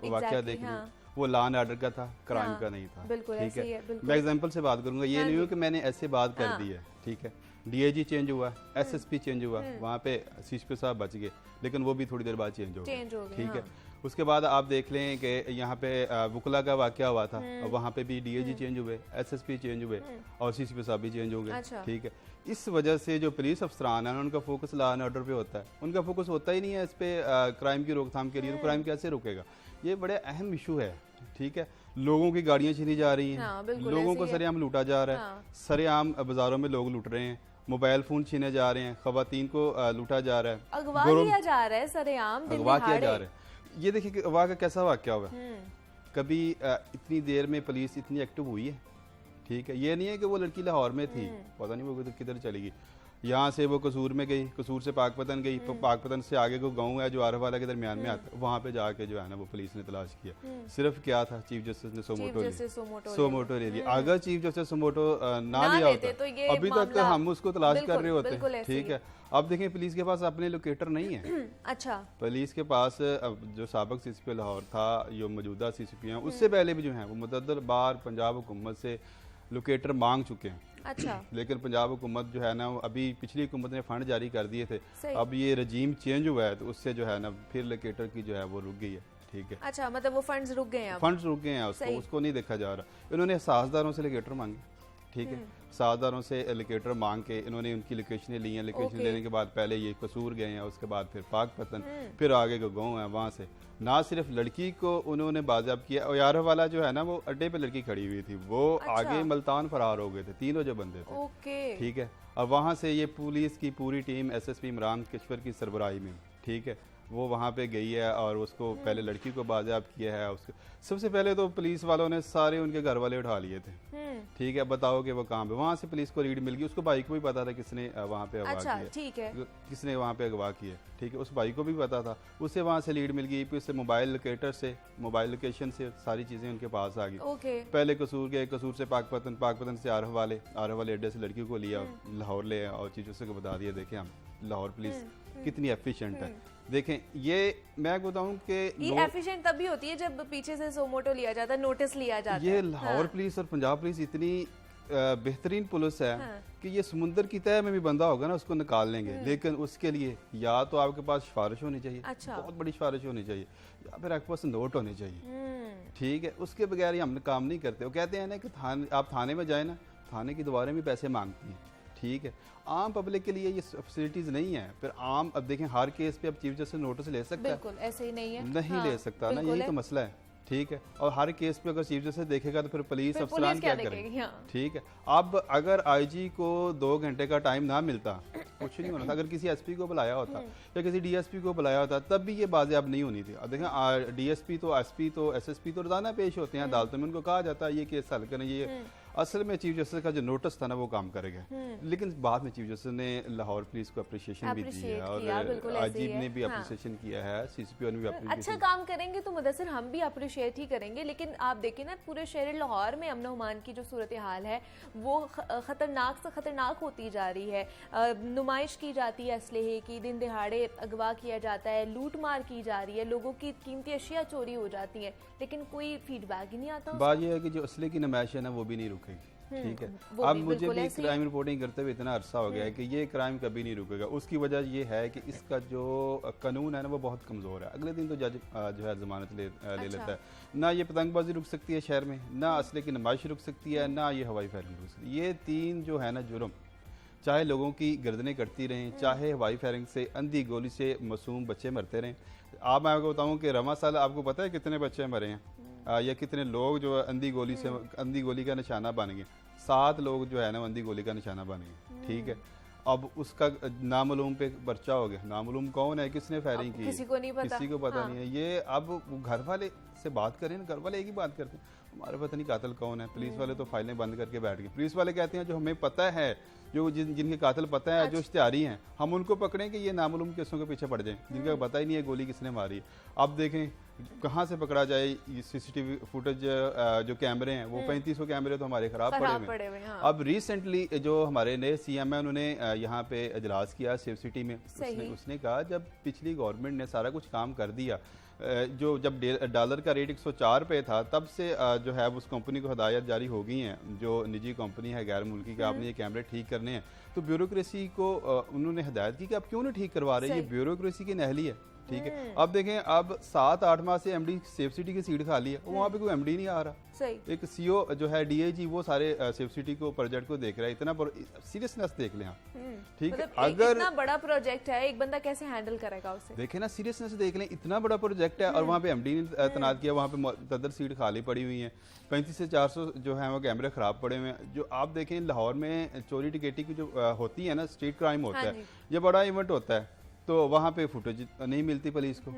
वाकया देख हाँ। लें, वो लॉ एंड ऑर्डर का था, क्राइम हाँ, का नहीं था। बिल्कुल ठीक ऐसे ही है, है, बिल्कुल। मैं एग्जांपल से बात करूंगा, ये हाँ नहीं हो जी। कि मैंने ऐसे बात कर हाँ। दी है। ठीक है, डीआईजी चेंज हुआ, एसएसपी चेंज हुआ, वहाँ पे सीसीपी साहब बच गए, लेकिन वो भी थोड़ी देर बाद चेंज हो गए। ठीक है, उसके बाद आप देख लें कि यहाँ पे वुकला का वाकया हुआ था, वहाँ पे भी डीआईजी चेंज हुए, एसएसपी चेंज हुए और सीसीपी साहब भी चेंज हो गए। अच्छा। ठीक है, इस वजह से जो पुलिस अफसरान है उनका फोकस लॉ एंड ऑर्डर पे होता है, उनका फोकस होता ही नहीं है इस पे क्राइम की रोकथाम के लिए। तो क्राइम कैसे रुकेगा? ये बड़े अहम इशू है। ठीक है, लोगों की गाड़ियां छीनी जा रही हैं, हाँ, बिल्कुल लोगों ऐसे को ही है। सरेआम लूटा जा रहा है। हाँ। सरेआम बाजारों में लोग लूट रहे हैं, मोबाइल फोन छीने जा रहे हैं, खवातीन को लूटा जा रहा है, अगवा गुरुम- किया जा रहा है सरेआम, दिन अगवा किया दिहाड़े। जा रहा है। ये देखिए कि अगवा का कैसा वाकया हुआ है। कभी इतनी देर में पुलिस इतनी एक्टिव हुई है। ठीक है, ये नहीं है कि वो लड़की लाहौर में थी, पता नहीं वो किधर चली गई, यहाँ से वो कसूर में गई, कसूर से पाकपतन गई, पाकपतन से आगे को गांव है जो आरफवाला के दरमियान में आता है, वहाँ पे जाके जो है ना वो पुलिस ने तलाश किया। सिर्फ क्या था, चीफ जस्टिस ने सोमोटो ले लिया। अगर चीफ जस्टिस सोमोटो ना लिया लेते होता तो ये अभी तक मामला- हम उसको तलाश कर रहे बिल्कुल होते। ऐसे ठीक ही है, अब देखें पुलिस के पास अपने लोकेटर नहीं है। अच्छा। पुलिस के पास जो साबिक सीसीपी लाहौर था, जो मौजूदा सीसीपी हैं, उससे पहले भी जो हैं वो मुतअद्दिद बार पंजाब हुकूमत से लोकेटर मांग चुके हैं। अच्छा। लेकिन पंजाब हुकूमत जो है ना, अभी पिछली हुकूमत ने फंड जारी कर दिए थे, सही। अब ये रजीम चेंज हुआ है तो उससे जो है ना फिर लोकेटर की जो है वो रुक गई है। ठीक है, अच्छा, मतलब वो फंड्स रुक गए हैं अब। फंड्स रुक गए हैं, सही। उसको नहीं देखा जा रहा। इन्होंने साझदारों से लोकेटर मांगे। ठीक है, साझदारों से लोकेटर मांग के इन्होंने उनकी लोकेशनें ली हैं। लोकेशन लेने के बाद पहले ये कसूर गए हैं, उसके बाद फिर पाकपतन, फिर आगे का गाँव है, वहाँ से ना सिर्फ लड़की को उन्होंने बाजियाब किया, और यार वाला जो है ना वो अड्डे पे लड़की खड़ी हुई थी, वो अच्छा। आगे मुल्तान फरार हो गए थे, तीनों जो बंदे थे। ओके। ठीक है, अब वहाँ से ये पुलिस की पूरी टीम एसएसपी इमरान किश्वर की सरबराही में, ठीक है, वो वहाँ पे गई है और उसको पहले लड़की को बाजियाब किया है। उसको सबसे पहले तो पुलिस वालों ने सारे उनके घर वाले उठा लिए थे। ठीक है, बताओ कि वो कहाँ पे, वहाँ से पुलिस को रीड मिल गई, उसको भाई को भी पता था किसने वहाँ पे अगवा अच्छा, किया, ठीक है, किसने वहाँ पे अगवा किया। ठीक है, उस भाई को भी पता था, उससे वहाँ से लीड मिल गई, फिर उससे मोबाइल लोकेटर से, मोबाइल लोकेशन से सारी चीज़ें उनके पास आ गई। ओके। पहले कसूर गए, कसूर से पाकपतन, पाकपतन से आरफ वाले अड्डे से लड़की को लिया, लाहौर ले आया और चीज़ों से को बता दिया, देखें हम लाहौर पुलिस कितनी एफिशिएंट है। देखें, ये मैं बताऊं कि ये एफिशिएंट तभी होती है जब पीछे से सोमोटो लिया जाता है, नोटिस लिया जाता है। ये लाहौर पुलिस और पंजाब पुलिस इतनी बेहतरीन पुलिस है कि ये समुंदर की तह में भी बंदा होगा ना उसको निकाल लेंगे, लेकिन उसके लिए या तो आपके पास सिफारिश होनी चाहिए, अच्छा। बहुत बड़ी सिफारिश होनी चाहिए, या फिर आपके पास नोट होने चाहिए। ठीक है, उसके बगैर ये हम काम नहीं करते। वो कहते हैं ना कि आप थाने में जाए ना, थाने की दीवारें भी पैसे मांगती हैं। ठीक है, आम पब्लिक के लिए ये फैसिलिटीज नहीं है। फिर आम, अब देखें हर केस पे अब चीफ जस्टिस नोटिस ले सकता है? बिल्कुल ऐसे ही नहीं है, नहीं ले सकता ना, यही तो मसला है। ठीक है, और हर केस पे अगर चीफ जस्टिस देखेगा तो फिर पुलिस अफसरान क्या करेंगे? ठीक है, अब अगर आईजी को 2 घंटे का टाइम ना मिलता, कुछ नहीं होना था। अगर किसी एसपी को बुलाया होता या किसी डीएसपी को बुलाया होता, तब भी ये बाजियाब नहीं होनी थी। अब देखें, डीएसपी तो, एसपी तो, एसएसपी तो रोजाना पेश होते हैं अदालतों में, उनको कहा जाता है ये केस हल करें। ये असल में चीफ जस्टिस का जो नोटिस था ना वो काम करेगा, लेकिन बाद में चीफ जस्टिस ने लाहौर पुलिस को अप्रिशिएशन भी दी है और अजीब ने भी अप्रिशिएशन किया है, सीसीपी ने भी अच्छा काम करेंगे तो मुदस्सिर हम भी अप्रिशिएट ही करेंगे। लेकिन आप देखें ना, पूरे शहर लाहौर में अमन अमान की जो सूरत हाल है वो खतरनाक से खतरनाक होती जा रही है। नुमाइश की जाती है असलहे की, दिन दिहाड़े अगवा किया जाता है, लूट मार की जा रही है, लोगों की कीमती अशिया चोरी हो जाती है, लेकिन कोई फीडबैक ही नहीं आता। बात यह है कि जो असले की नुमाइश है ना वो भी नहीं रुकेगी। ठीक है, अब मुझे भी क्राइम रिपोर्टिंग करते हुए इतना अरसा हो गया है कि ये क्राइम कभी नहीं रुकेगा। उसकी वजह ये है कि इसका जो कानून है ना वो बहुत कमज़ोर है। अगले दिन तो जज जो है जमानत ले लेता है। ना ये पतंगबाजी रुक सकती है शहर में, ना असले की नुमाइश रुक सकती है, ना ये हवाई फायरिंग रुक सकती है। ये 3 जो है ना जुर्म, चाहे लोगों की गर्दनें कटती रहें, चाहे हवाई फायरिंग से, अंधी गोली से मासूम बच्चे मरते रहें। आप मैं आपको बताऊँ कि रमा साल आपको पता है कितने बच्चे मरे हैं या कितने लोग जो अंधी गोली से, अंधी गोली का निशाना बन गए? 7 लोग जो है ना अंधी गोली का निशाना बन गए। ठीक है, अब उसका नामालूम पे पर्चा हो गया, नामालूम कौन है, किसने फायरिंग की, किसी को नहीं पता, किसी को पता नहीं है। ये अब घर वाले से बात करें ना, घर वाले एक ही बात करते हैं, हमारे पता नहीं कातिल कौन है। पुलिस वाले तो फाइलें बंद करके बैठ गए। पुलिस वाले कहते हैं जो हमें पता है, जो जिनके कातिल पता है, जो इश्तिहारी हैं, हम उनको पकड़ें कि ये नामालूम केसों के पीछे पड़ जाएं, जिनका पता ही नहीं है गोली किसने मारी। अब देखें कहाँ से पकड़ा जाए। सीसीटीवी फुटेज जो कैमरे हैं वो 3500 कैमरे तो हमारे खराब पड़े हुए हैं। अब रिसेंटली जो हमारे नए सीएम है उन्होंने यहाँ पे इजलास किया सेफ सिटी में। उसने कहा जब पिछली गवर्नमेंट ने सारा कुछ काम कर दिया, जो जब डॉलर का रेट 104 पे था, तब से जो है उस कंपनी को हदायत जारी हो गई हैं, जो निजी कंपनी है गैर मुल्की का, आपने ये कैमरे ठीक करने हैं। तो ब्यूरोक्रेसी को उन्होंने हदायत की कि आप क्यों नहीं ठीक करवा रहे, ये ब्यूरोक्रेसी की नहली है। ठीक है, अब देखें अब 7-8 माह से एमडी सेफ सिटी की सीट खाली है, वहाँ पे कोई एमडी नहीं आ रहा। सही। एक सीओ जो है डीएजी वो सारे सेफ सिटी को प्रोजेक्ट को देख रहा है। इतना सीरियसनेस देख लें आप। ठीक है, अगर इतना बड़ा प्रोजेक्ट है एक बंदा कैसे हैंडल करेगा उसे, देखें ना, सीरियसनेस देख लें, इतना बड़ा प्रोजेक्ट है और वहाँ पे एमडी ने तैनात किया, वहाँ पे मुतअद्दिद सीट खाली पड़ी हुई है, 35 से 400 जो है वो कैमरे खराब पड़े हुए हैं। जो आप देखें लाहौर में चोरी टिकेटी की जो होती है ना, स्ट्रीट क्राइम होता है, ये बड़ा इवेंट होता है, तो वहाँ पे फुटेज नहीं मिलती पुलिस को।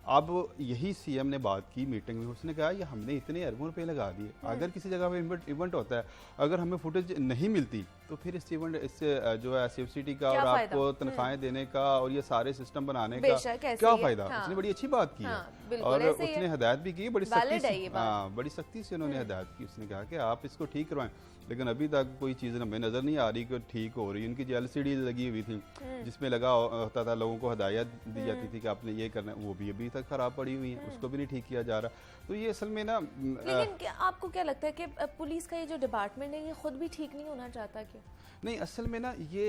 अब यही सीएम ने बात की मीटिंग में, उसने कहा ये हमने इतने अरबों रुपए लगा दिए, अगर किसी जगह पे इवेंट होता है, अगर हमें फुटेज नहीं मिलती तो फिर इस इवेंट इससे जो है सेफ सिटी का और आपको तनख्वाहें देने का और ये सारे सिस्टम बनाने का क्या फायदा। उसने बड़ी अच्छी बात की है और उसने हदायत भी की, बड़ी सख्ती से, बड़ी सख्ती से उन्होंने हदायत की। उसने कहा कि आप इसको ठीक करवाएं, लेकिन अभी तक कोई चीज़ हमें नज़र नहीं आ रही कि ठीक हो रही। उनकी जो एलसीडी लगी हुई थी जिसमें लगा होता था, लोगों को हदायत दी जाती थी कि आपने ये करना है, वो भी अभी तक खराब पड़ी हुई है, उसको भी नहीं ठीक किया जा रहा। तो ये असल में ना, लेकिन आपको क्या लगता है कि पुलिस का ये जो डिपार्टमेंट है ये खुद भी ठीक नहीं होना चाहता क्या? नहीं, असल में ना ये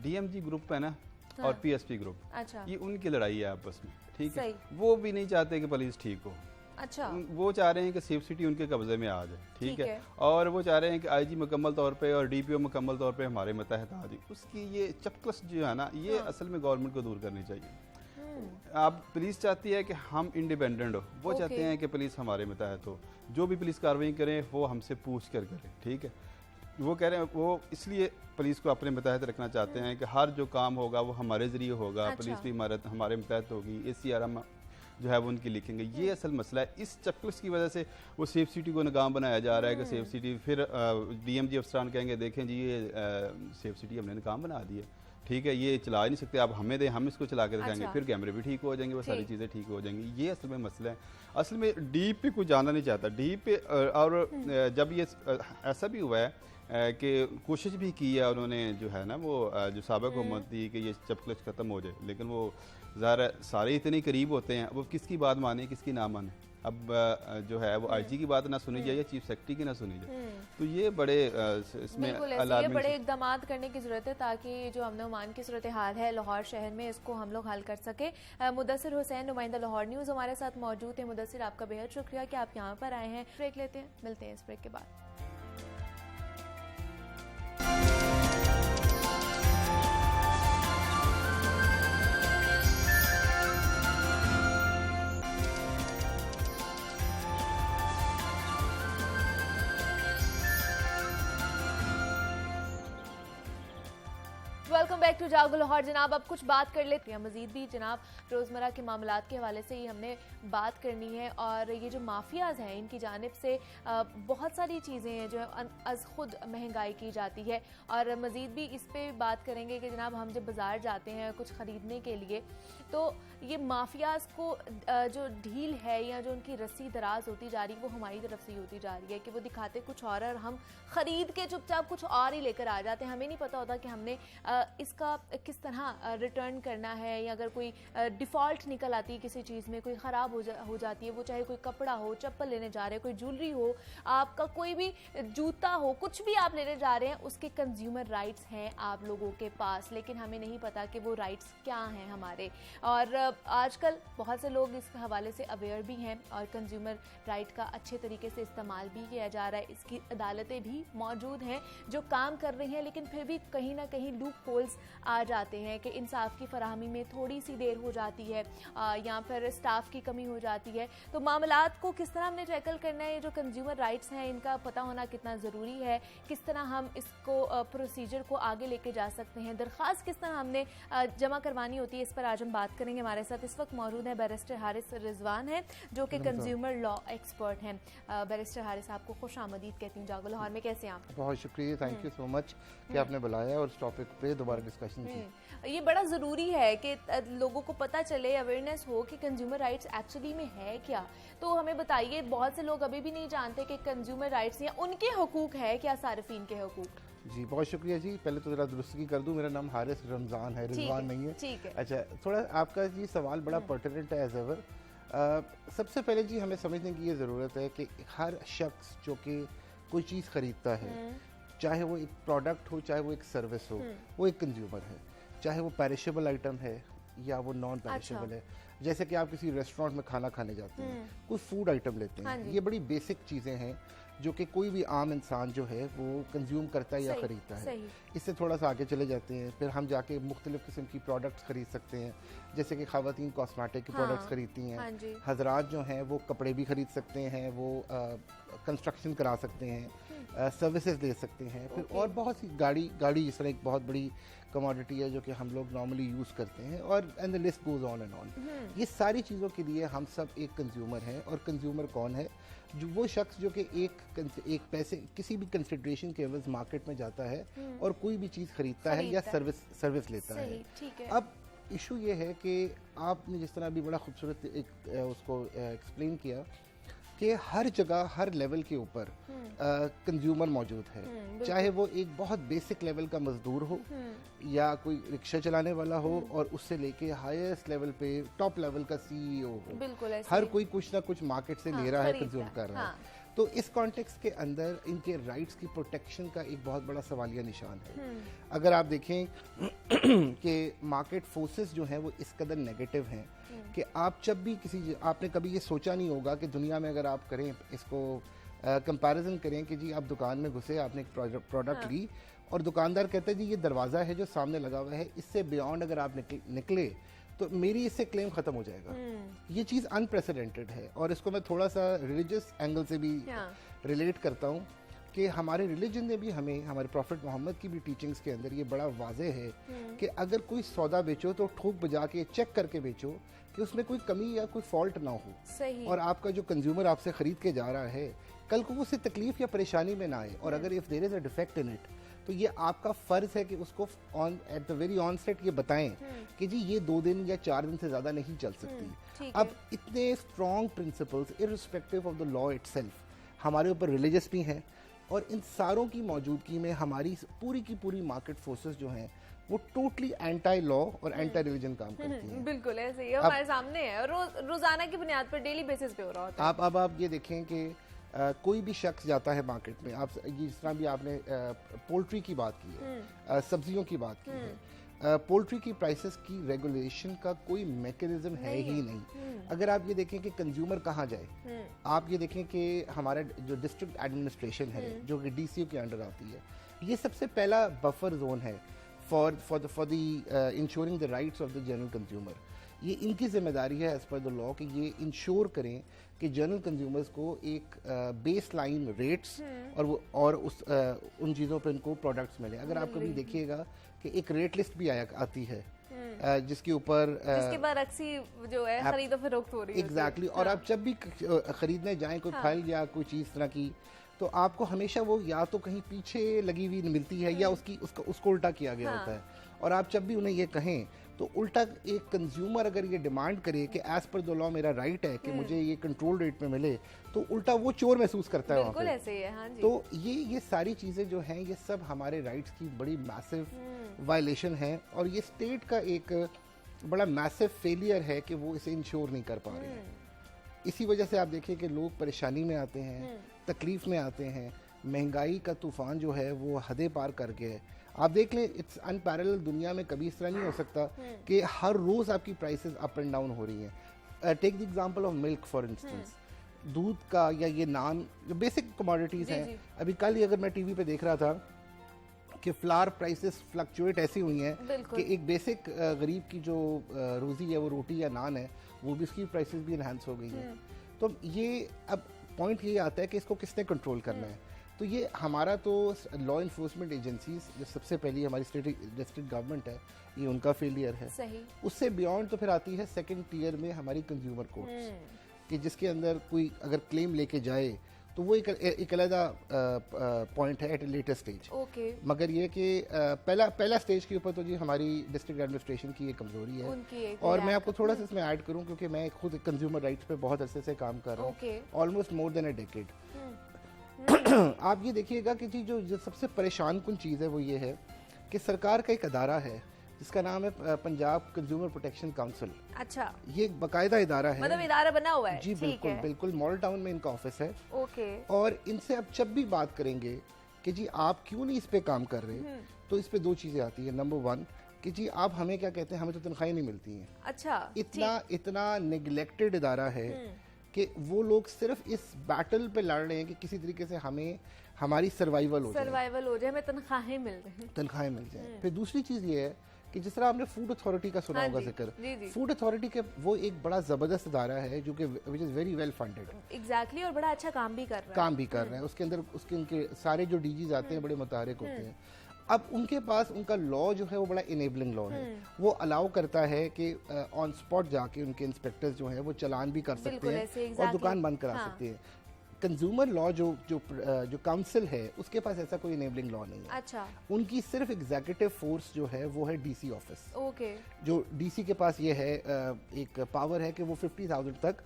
डीएमजी ग्रुप है ना और पीएसपी ग्रुप, अच्छा, ये उनकी लड़ाई है आपस में। ठीक है, वो भी नहीं चाहते कि पुलिस ठीक हो। अच्छा, वो चाह रहे हैं कि सेफ सिटी उनके कब्जे में आ जाए। ठीक है, और वो चाह रहे हैं कि आईजी मुकम्मल तौर पे और डीपीओ मुकम्मल तौर पे हमारे मतहत आ जाए। उसकी ये चपकस जो है ना, ये असल में गवर्नमेंट को दूर करनी चाहिए। आप पुलिस चाहती है कि हम इंडिपेंडेंट हो, वो चाहते हैं कि पुलिस हमारे मतहत हो, जो भी पुलिस कार्रवाई करें वो हमसे पूछ कर करें। ठीक है, वो कह रहे हैं वो इसलिए पुलिस को अपने मतहत रखना चाहते हैं कि हर जो काम होगा वो हमारे जरिए होगा। अच्छा। पुलिस भी हमारे मतहत होगी, ACRM जो है वो उनकी लिखेंगे। ये असल मसला है। इस चक्कर्स की वजह से वो सेफ सिटी को नाकाम बनाया जा रहा है कि सेफ सिटी, फिर DMG अफसरान कहेंगे देखें जी ये सेफ सिटी हमने नाकाम बना दी है, ठीक है, ये चला ही नहीं सकते, आप हमें दें, हम इसको चला के दिखाएंगे। अच्छा। फिर कैमरे भी ठीक हो जाएंगे, वो सारी चीज़ें ठीक हो जाएंगी। ये असल में मसला है। असल में डीप पे कोई जाना नहीं चाहता, डीप पे। और जब ये ऐसा भी हुआ है कि कोशिश भी की है उन्होंने, जो है ना वो जो साबिक हुकूमत थी कि ये चपकलच ख़त्म हो जाए, लेकिन वो ज़ाहिर सारे इतने करीब होते हैं, वो किसकी बात माने किसकी ना माने। अब जो है वो आईजी की बात ना सुनी जाए या चीफ सेक्रेटरी की ना सुनी जाए, तो ये बड़े इसमें ये बड़े इकदाम करने की ज़रूरत है ताकि जो अमन अमान की सूरत हाल है लाहौर शहर में, इसको हम लोग हल कर सके। मुदस्सिर हुसैन, नुमाइंदा लाहौर न्यूज़, हमारे साथ मौजूद है। मुदस्सिर, आपका बेहद शुक्रिया कि आप यहाँ पर आए हैं। ब्रेक लेते हैं, मिलते हैं इस ब्रेक के बाद। वेलकम बैक टू जागो लाहौर। जनाब, अब कुछ बात कर लेते हैं मजीद भी। जनाब, रोज़मर्रा के मामलात के हवाले से ही हमने बात करनी है, और ये जो माफियाज़ हैं इनकी जानिब से बहुत सारी चीज़ें हैं जो अज़ खुद महंगाई की जाती है। और मजीद भी इस पर बात करेंगे कि जनाब हम जब बाज़ार जाते हैं कुछ ख़रीदने के लिए, तो ये माफियाज़ को जो ढील है या जो उनकी रस्सी दराज होती जा रही है वो हमारी तरफ से ही होती जा रही है कि वो दिखाते कुछ और हम ख़रीद के चुपचाप कुछ और ही लेकर आ जाते हैं। हमें नहीं पता होता कि हमने इसका किस तरह रिटर्न करना है, या अगर कोई डिफ़ॉल्ट निकल आती है किसी चीज़ में, कोई ख़राब हो जाती है, वो चाहे कोई कपड़ा हो, चप्पल लेने जा रहे हैं, कोई ज्वेलरी हो, आपका कोई भी जूता हो, कुछ भी आप लेने जा रहे हैं, उसके कंज्यूमर राइट्स हैं आप लोगों के पास, लेकिन हमें नहीं पता कि वो राइट्स क्या हैं हमारे। और आजकल बहुत से लोग इस हवाले से अवेयर भी हैं और कंज्यूमर राइट का अच्छे तरीके से इस्तेमाल भी किया जा रहा है। इसकी अदालतें भी मौजूद हैं जो काम कर रही हैं, लेकिन फिर भी कहीं ना कहीं लूप होल प्रिंसिपल्स आ जाते हैं कि इंसाफ की फराहमी में थोड़ी सी देर हो जाती है या फिर स्टाफ की कमी हो जाती है, तो मामलात को किस तरह हमने टैकल करना है, ये जो कंज्यूमर राइट्स हैं इनका पता होना कितना ज़रूरी है, किस तरह हम इसको प्रोसीजर को आगे लेके जा सकते हैं, दरख्वास्त किस तरह हमने जमा करवानी होती है, इस पर आज हम बात करेंगे। हमारे साथ इस वक्त मौजूद है बैरिस्टर हारिस रिजवान है जो कि कंज्यूमर लॉ एक्सपर्ट हैं। बैरिस्टर हारिस, आपको खुश आमदीद कहती हूँ जागो लाहौर में, कैसे हैं आप? बहुत शुक्रिया, थैंक यू सो मच कि आपने बुलाया और इस टॉपिक पे दोबारा डिस्कशन की। ये बड़ा ज़रूरी है कि लोगों को पता चले, अवेयरनेस हो कि कंज्यूमर राइट्स एक्चुअली में है क्या। तो हमें बताइए, बहुत से लोग अभी भी नहीं जानते कि कंज्यूमर राइट्स या उनके हकूक है क्या, सार्फिन के हकूक। जी बहुत शुक्रिया जी। पहले तो ज़रा दुरुस्ती कर दूं, मेरा नाम हारिस रमज़ान है, रिजवान नहीं है। ठीक है। अच्छा, थोड़ा आपका जी सवाल बड़ा पर्टिनेंट है एज एवर। सबसे पहले जी हमें समझने की ये ज़रूरत है कि हर शख्स जो कि कोई चीज़ ख़रीदता है, चाहे वो एक प्रोडक्ट हो चाहे वो एक सर्विस हो, वो एक कंज्यूमर है। चाहे वो पेरिशेबल आइटम है या वो नॉन पेरिशेबल है। जैसे कि आप किसी रेस्टोरेंट में खाना खाने जाते हैं, कोई फूड आइटम लेते हैं, ये बड़ी बेसिक चीज़ें हैं जो कि कोई भी आम इंसान जो है वो कंज्यूम करता है या ख़रीदता है। इससे थोड़ा सा आगे चले जाते हैं, फिर हम जाके मुख्तलिफ़ किस्म की प्रोडक्ट्स ख़रीद सकते हैं, जैसे कि ख़वातीन कॉस्मेटिक की प्रोडक्ट्स ख़रीदती हैं, हजरात जो हैं वो कपड़े भी ख़रीद सकते हैं, वो कंस्ट्रक्शन करा सकते हैं, सर्विसेज ले सकते हैं, फिर और बहुत सी गाड़ी जिस तरह एक बहुत बड़ी कमोडिटी है जो कि हम लोग नॉर्मली यूज़ करते हैं, और and the list goes on and on. ये सारी चीज़ों के लिए हम सब एक कंज्यूमर हैं। और कंज्यूमर कौन है? जो वो शख्स जो कि एक पैसे किसी भी कंसिडरेशन के एवज मार्केट में जाता है और कोई भी चीज़ खरीदता है या सर्विस लेता है। अब इशू ये है कि आपने जिस तरह अभी बड़ा खूबसूरत उसको एक्सप्लेन किया कि हर जगह हर लेवल के ऊपर कंज्यूमर मौजूद है, चाहे वो एक बहुत बेसिक लेवल का मजदूर हो या कोई रिक्शा चलाने वाला हो और उससे लेके हाईएस्ट लेवल पे टॉप लेवल का सीईओ हो, हर कोई कुछ ना कुछ मार्केट से ले रहा है, कंज्यूम कर रहा है। तो इस कॉन्टेक्स्ट के अंदर इनके राइट्स की प्रोटेक्शन का एक बहुत बड़ा सवालिया निशान है। अगर आप देखें कि मार्केट फोर्सेस जो हैं वो इस कदर नेगेटिव हैं कि आप जब भी आपने कभी ये सोचा नहीं होगा कि दुनिया में अगर आप करें इसको कंपैरिजन करें कि जी आप दुकान में घुसे, आपने एक प्रोडक्ट ली और दुकानदार कहता है जी ये दरवाज़ा है जो सामने लगा हुआ है, इससे बियॉन्ड अगर आप निकले तो मेरी इससे क्लेम ख़त्म हो जाएगा। ये चीज़ अनप्रेसिडेंटेड है। और इसको मैं थोड़ा सा रिलीजियस एंगल से भी रिलेट करता हूँ कि हमारे रिलीजन ने भी हमें, हमारे प्रॉफिट मोहम्मद की भी टीचिंग्स के अंदर ये बड़ा वाज़े है कि अगर कोई सौदा बेचो तो ठोक बजा के चेक करके बेचो कि उसमें कोई कमी या कोई फॉल्ट ना हो। सही। और आपका जो कंज्यूमर आपसे ख़रीद के जा रहा है कल को उससे तकलीफ या परेशानी में ना आए। और अगर if there is a defect in it तो ये आपका फ़र्ज़ है कि उसको एट द वेरी ऑनसेट ये बताएं कि जी ये 2 दिन या 4 दिन से ज़्यादा नहीं चल सकती। अब इतने strong principles irrespective of the law itself हमारे ऊपर रिलीजियस भी हैं, और इन सारों की मौजूदगी में हमारी पूरी की पूरी मार्केट फोर्सेस जो हैं वो टोटली एंटी लॉ और एंटी रिलीजन काम करती हैं। बिल्कुल ऐसे ही हमारे सामने है और रोजाना की बुनियाद पर डेली बेसिस पे हो रहा होता है। अब आप ये देखें कि कोई भी शख्स जाता है मार्केट में, आप जिस तरह भी आपने पोल्ट्री की बात की है, सब्जियों की बात की है, पोल्ट्री की प्राइसेस की रेगुलेशन का कोई मैकेनिज्म है ही नहीं। अगर आप ये देखें कि कंज्यूमर कहाँ जाए, आप ये देखें कि हमारा जो डिस्ट्रिक्ट एडमिनिस्ट्रेशन है जो कि डीसीओ के अंडर आती है, ये सबसे पहला बफर जोन है for the ensuring the rights of the general consumer. ये इनकी जिम्मेदारी है एज पर द लॉ कि ये इंश्योर करें कि जनरल कंज्यूमर्स को एक बेस लाइन रेट्स और उन चीज़ों पर इनको प्रोडक्ट्स मिले। अगर आप कभी देखिएगा कि एक रेट लिस्ट भी आती है जिसके ऊपर जिसके बाद अक्सी जो है खरीदो फरोख्त हो रही है। एग्जैक्टली। और आप जब भी खरीदने जाएं कोई फल या कोई चीज़ तरह की, तो आपको हमेशा वो या तो कहीं पीछे लगी हुई मिलती है या उसको उल्टा किया गया होता है। और आप जब भी उन्हें ये कहें तो उल्टा एक कंज्यूमर अगर ये डिमांड करे कि एज पर द लॉ मेरा राइट है कि मुझे ये कंट्रोल रेट में मिले, तो उल्टा वो चोर महसूस करता है। बिल्कुल ऐसे ही है। हाँ जी। तो ये सारी चीज़ें जो हैं ये सब हमारे राइट्स की बड़ी मैसिव वायलेशन है, और ये स्टेट का एक बड़ा मैसिव फेलियर है कि वो इसे इंश्योर नहीं कर पा रहे हैं। इसी वजह से आप देखिए कि लोग परेशानी में आते हैं, तकलीफ में आते हैं, महंगाई का तूफान जो है वो हदें पार कर गया है। आप देख लें, इट्स अनपैरेलल, दुनिया में कभी इस तरह नहीं हो सकता कि हर रोज़ आपकी प्राइसेस अप एंड डाउन हो रही हैं। Take the example of milk for instance, दूध का या ये नान जो बेसिक कमोडिटीज़ हैं। अभी कल ही अगर मैं टीवी पे देख रहा था कि फ्लावर प्राइसेस फ्लक्चुएट ऐसी हुई हैं बिल्कुल। कि एक बेसिक गरीब की जो रोज़ी है वो रोटी या नान है वो भी उसकी प्राइसेस भी इन्हांस हो गई हैं। तो ये अब पॉइंट ये आता है कि इसको किसने कंट्रोल करना है। तो ये हमारा तो लॉ इन्फोर्समेंट एजेंसीज जो सबसे पहली हमारी डिस्ट्रिक्ट गवर्नमेंट है ये उनका फेलियर है। सही। उससे बियॉन्ड तो फिर आती है सेकंड टियर में हमारी कंज्यूमर कोर्ट्स कि जिसके अंदर कोई अगर क्लेम लेके जाए तो वो एक अलग पॉइंट है at a later stage. Okay. मगर ये कि पहला स्टेज के ऊपर तो जी हमारी डिस्ट्रिक्ट एडमिनिस्ट्रेशन की एक कमजोरी है। उनकी एक और मैं आपको थोड़ा सा इसमें ऐड करूं क्योंकि मैं खुद कंज्यूमर राइट्स पे बहुत अरसे से काम कर रहा हूँ, almost more than a decade. आप ये देखिएगा कि जी जो सबसे परेशान कुन चीज़ है वो ये है कि सरकार का एक अदारा है जिसका नाम है पंजाब कंज्यूमर प्रोटेक्शन काउंसिल। अच्छा। ये एक बाकायदा इदारा है, मतलब इदारा बना हुआ है। जी बिल्कुल बिल्कुल, मॉडल टाउन में इनका ऑफिस है। ओके। और इनसे आप जब भी बात करेंगे कि जी आप क्यों नहीं इस पे काम कर रहे, तो इस पे दो चीजें आती है। नंबर वन कि जी आप हमें क्या कहते हैं, हमें तो तनख्वाहें नहीं मिलती हैं। अच्छा। इतना नेग्लेक्टेड इदारा है कि वो लोग सिर्फ इस बैटल पे लड़ रहे हैं कि किसी तरीके से हमें हमारी सर्वाइवल हो जाए, हमें तनख्वाहें मिल रही, तनख्वाहें मिल जाए। फिर दूसरी चीज ये है कि जिस तरह आपने फूड अथॉरिटी का सुना होगा जिक्र, फूड अथॉरिटी के वो एक बड़ा जबरदस्त इदारा है जो कि which is very well funded. Exactly. और बड़ा अच्छा काम भी कर रहा है। उसके अंदर उसके उनके सारे जो डीजीज आते हैं बड़े मुतारिक होते हैं। अब उनके पास उनका लॉ जो है वो बड़ा इनेबलिंग लॉ है। वो अलाउ करता है कि ऑन स्पॉट जाके उनके इंस्पेक्टर्स जो हैं वो चालान भी कर सकते हैं और दुकान बंद करा सकते हैं। कंज्यूमर लॉ जो काउंसिल है उसके पास ऐसा कोई इनेबलिंग लॉ नहीं है। अच्छा। उनकी सिर्फ एग्जीक्यूटिव फोर्स जो है वो है डीसी ऑफिस। ओके। जो डीसी के पास ये है एक पावर है कि वो 50,000 तक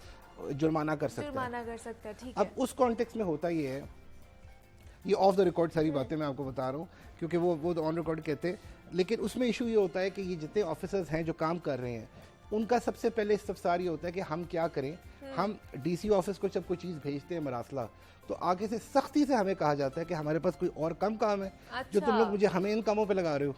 जुर्माना कर सकता है। ठीक है। अब उस कॉन्टेक्स्ट में होता ये है, ये ऑफ द रिकॉर्ड सारी बातें मैं आपको बता रहा हूँ क्योंकि वो ऑन रिकॉर्ड कहते हैं, लेकिन उसमें इशू ये होता है कि ये जितने ऑफिसर्स हैं जो काम कर रहे हैं उनका सबसे पहले इस्तफसार ये होता है कि हम क्या करें। हम डीसी ऑफिस को जब कोई चीज़ भेजते हैं मरासला तो आगे से सख्ती से हमें कहा जाता है कि हमारे पास कोई और कम काम है। अच्छा। जो तुम लोग हमें इन कामों पे लगा रहे हो।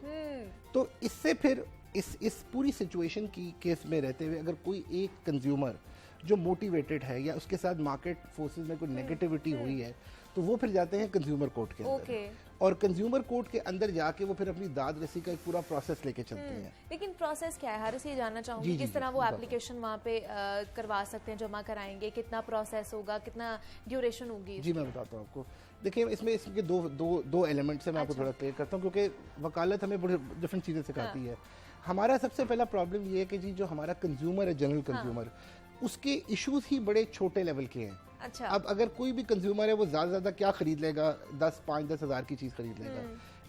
तो इससे फिर इस पूरी सिचुएशन की केस में रहते हुए अगर कोई एक कंज्यूमर जो मोटिवेटेड है या उसके साथ मार्केट फोर्सेस में कोई नेगेटिविटी हुई है तो वो फिर जाते हैं कंज्यूमर कोर्ट के अंदर। और कंज्यूमर कोर्ट के अंदर जाके वो फिर अपनी दाद रसी का एक पूरा प्रोसेस लेके चलते हैं। लेकिन प्रोसेस क्या है हारिस, ये जानना चाहूंगी किस तरह वो एप्लीकेशन वहाँ पे करवा सकते हैं, जमा कराएंगे, कितना प्रोसेस होगा, कितना ड्यूरेशन होगी? जी मैं बताता हूँ आपको। देखिए इसमें दो एलिमेंट्स है, मैं आपको थोड़ा क्लियर करता हूँ क्योंकि वकालत हमें बड़ी डिफरेंट चीज़ें सिखाती है। हमारा सबसे पहला प्रॉब्लम ये है कि जी जो हमारा कंज्यूमर है, जनरल कंज्यूमर, उसके इश्यूज ही बड़े छोटे लेवल के हैं। अच्छा। अब अगर कोई भी कंज्यूमर है वो ज़्यादा क्या खरीद लेगा, 5-10 हज़ार की चीज़ खरीद लेगा।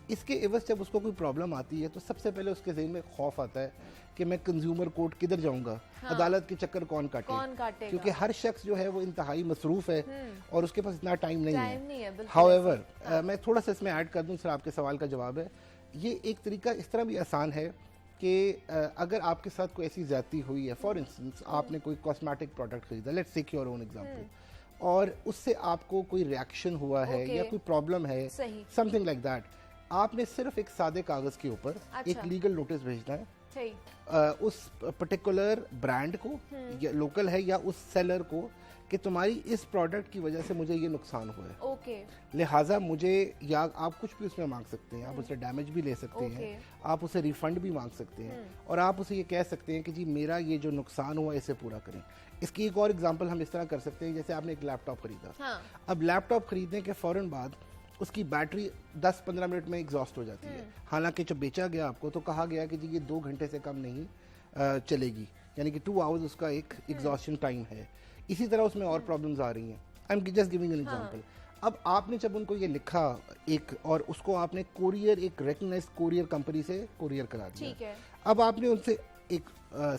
इसके एवज जब उसको कोई प्रॉब्लम आती है तो सबसे पहले उसके ज़हन में खौफ आता है कि मैं कंज्यूमर कोर्ट किधर जाऊंगा। हाँ। अदालत के चक्कर कौन काटेगा, क्योंकि हर शख्स जो है वो इंतहाई मसरूफ है और उसके पास इतना टाइम नहीं है। हाउएवर मैं थोड़ा सा इसमें ऐड कर दूं, सर आपके सवाल का जवाब है। ये एक तरीका इस तरह भी आसान है कि अगर आपके साथ कोई ऐसी ज्यादती हुई है, फॉर इंस्टेंस आपने कोई कॉस्मेटिक प्रोडक्ट खरीदा, let's take your own example, और उससे आपको कोई रिएक्शन हुआ है या कोई प्रॉब्लम है, समथिंग लाइक दैट, आपने सिर्फ एक सादे कागज के ऊपर एक लीगल नोटिस भेजना है उस पर्टिकुलर ब्रांड को या लोकल है या उस सेलर को कि तुम्हारी इस प्रोडक्ट की वजह से मुझे ये नुकसान हुआ है। ओके। लिहाजा मुझे, या आप कुछ भी उसमें मांग सकते हैं, आप उससे डैमेज भी ले सकते हैं, आप उसे रिफंड भी मांग सकते हैं और आप उसे ये कह सकते हैं कि जी मेरा ये जो नुकसान हुआ इसे पूरा करें। इसकी एक और एग्जांपल हम इस तरह कर सकते हैं, जैसे आपने एक लैपटॉप खरीदा। हाँ। अब लैपटॉप खरीदने के फौरन बाद उसकी बैटरी 10-15 मिनट में एग्जॉस्ट हो जाती है। हालांकि जब बेचा गया आपको तो कहा गया कि जी ये 2 घंटे से कम नहीं चलेगी, यानी कि 2 आवर्स उसका एक एग्जॉस्शन टाइम है। इसी तरह उसमें और प्रॉब्लम्स आ रही हैं। I am just giving an example. अब आपने जब उनको ये लिखा एक, और उसको आपने कोरियर, एक रिकग्नाइज्ड कोरियर कंपनी से कोरियर करा दिया। ठीक है। अब आपने उनसे एक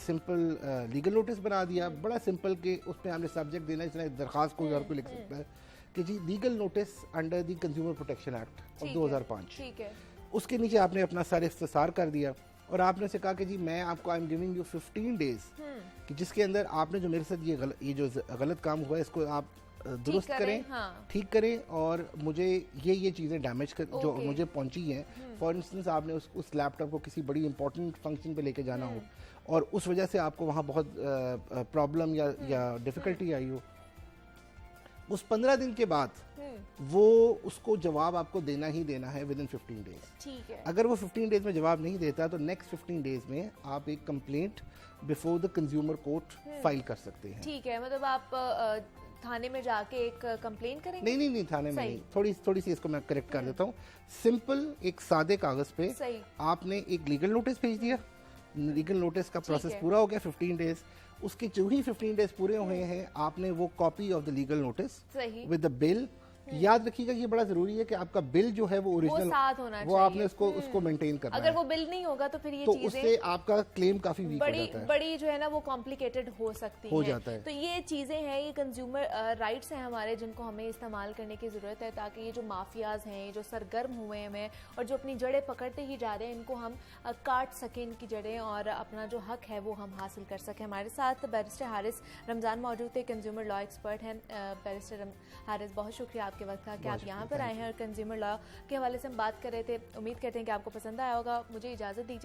सिंपल लीगल नोटिस बना दिया, बड़ा सिंपल, कि उसमें आपने सब्जेक्ट देना है, दरखास्त कोई और को लिख सकता है कि जी legal notice under the consumer protection act of 2005। ठीक है। उसके नीचे आपने अपना सारे इख्तिसार कर दिया और आपने से कहा कि जी मैं आपको I am giving you 15 days कि जिसके अंदर आपने जो मेरे साथ ये जो गलत काम हुआ है इसको आप दुरुस्त करें, ठीक करें, और मुझे ये चीज़ें डैमेज कर जो मुझे पहुंची हैं। फॉर इंस्टेंस आपने उस लैपटॉप को किसी बड़ी इंपॉर्टेंट फंक्शन पे लेके जाना हो और उस वजह से आपको वहाँ बहुत प्रॉब्लम या डिफ़िकल्टी आई हो, उस 15 दिन के बाद वो उसको जवाब आपको देना ही देना है विद इन 15 डेज। ठीक है। अगर वो 15 डेज में जवाब नहीं देता तो नेक्स्ट 15 डेज में आप एक complaint before the consumer court file कर सकते हैं। ठीक है, मतलब आप थाने में जाके एक कंप्लेंट करेंगे? नहीं थाने में नहीं, थोड़ी सी इसको मैं करेक्ट कर देता हूँ। सिंपल एक सादे कागज पे सही। आपने एक लीगल नोटिस भेज दिया, लीगल नोटिस का प्रोसेस पूरा हो गया 15 डेज, उसके जो ही 15 डेज पूरे हुए हैं आपने वो copy of the legal notice with the bill, याद रखिएगा ये बड़ा जरूरी है कि आपका बिल जो है वो ओरिजिनल साथ होना वो आपने उसको मेंटेन करना अगर वो बिल नहीं होगा तो फिर ये तो चीजें उससे आपका क्लेम काफी वीक हो जाता है, बड़ी जो है ना वो कॉम्प्लिकेटेड हो सकती हो है। जाता है। तो ये चीजें हैं, ये कंज्यूमर राइट्स हैं हमारे, जिनको हमें इस्तेमाल करने की जरूरत है ताकि ये जो माफियाज हैं, ये जो सरगर्म हुए हैं और जो अपनी जड़ें पकड़ते ही जा रहे हैं, इनको हम काट सकें इनकी जड़ें और अपना जो हक है वो हम हासिल कर सकें। हमारे साथ बैरिस्टर हारिस रमजान मौजूद थे, कंज्यूमर लॉ एक्सपर्ट हैं। बैरिस्टर हारिस, बहुत शुक्रिया आपके वक्त का कि आप यहाँ पर आए हैं और कंज्यूमर लॉ के हवाले से हम बात कर रहे थे। उम्मीद करते हैं कि आपको पसंद आया होगा। मुझे इजाज़त दीजिए।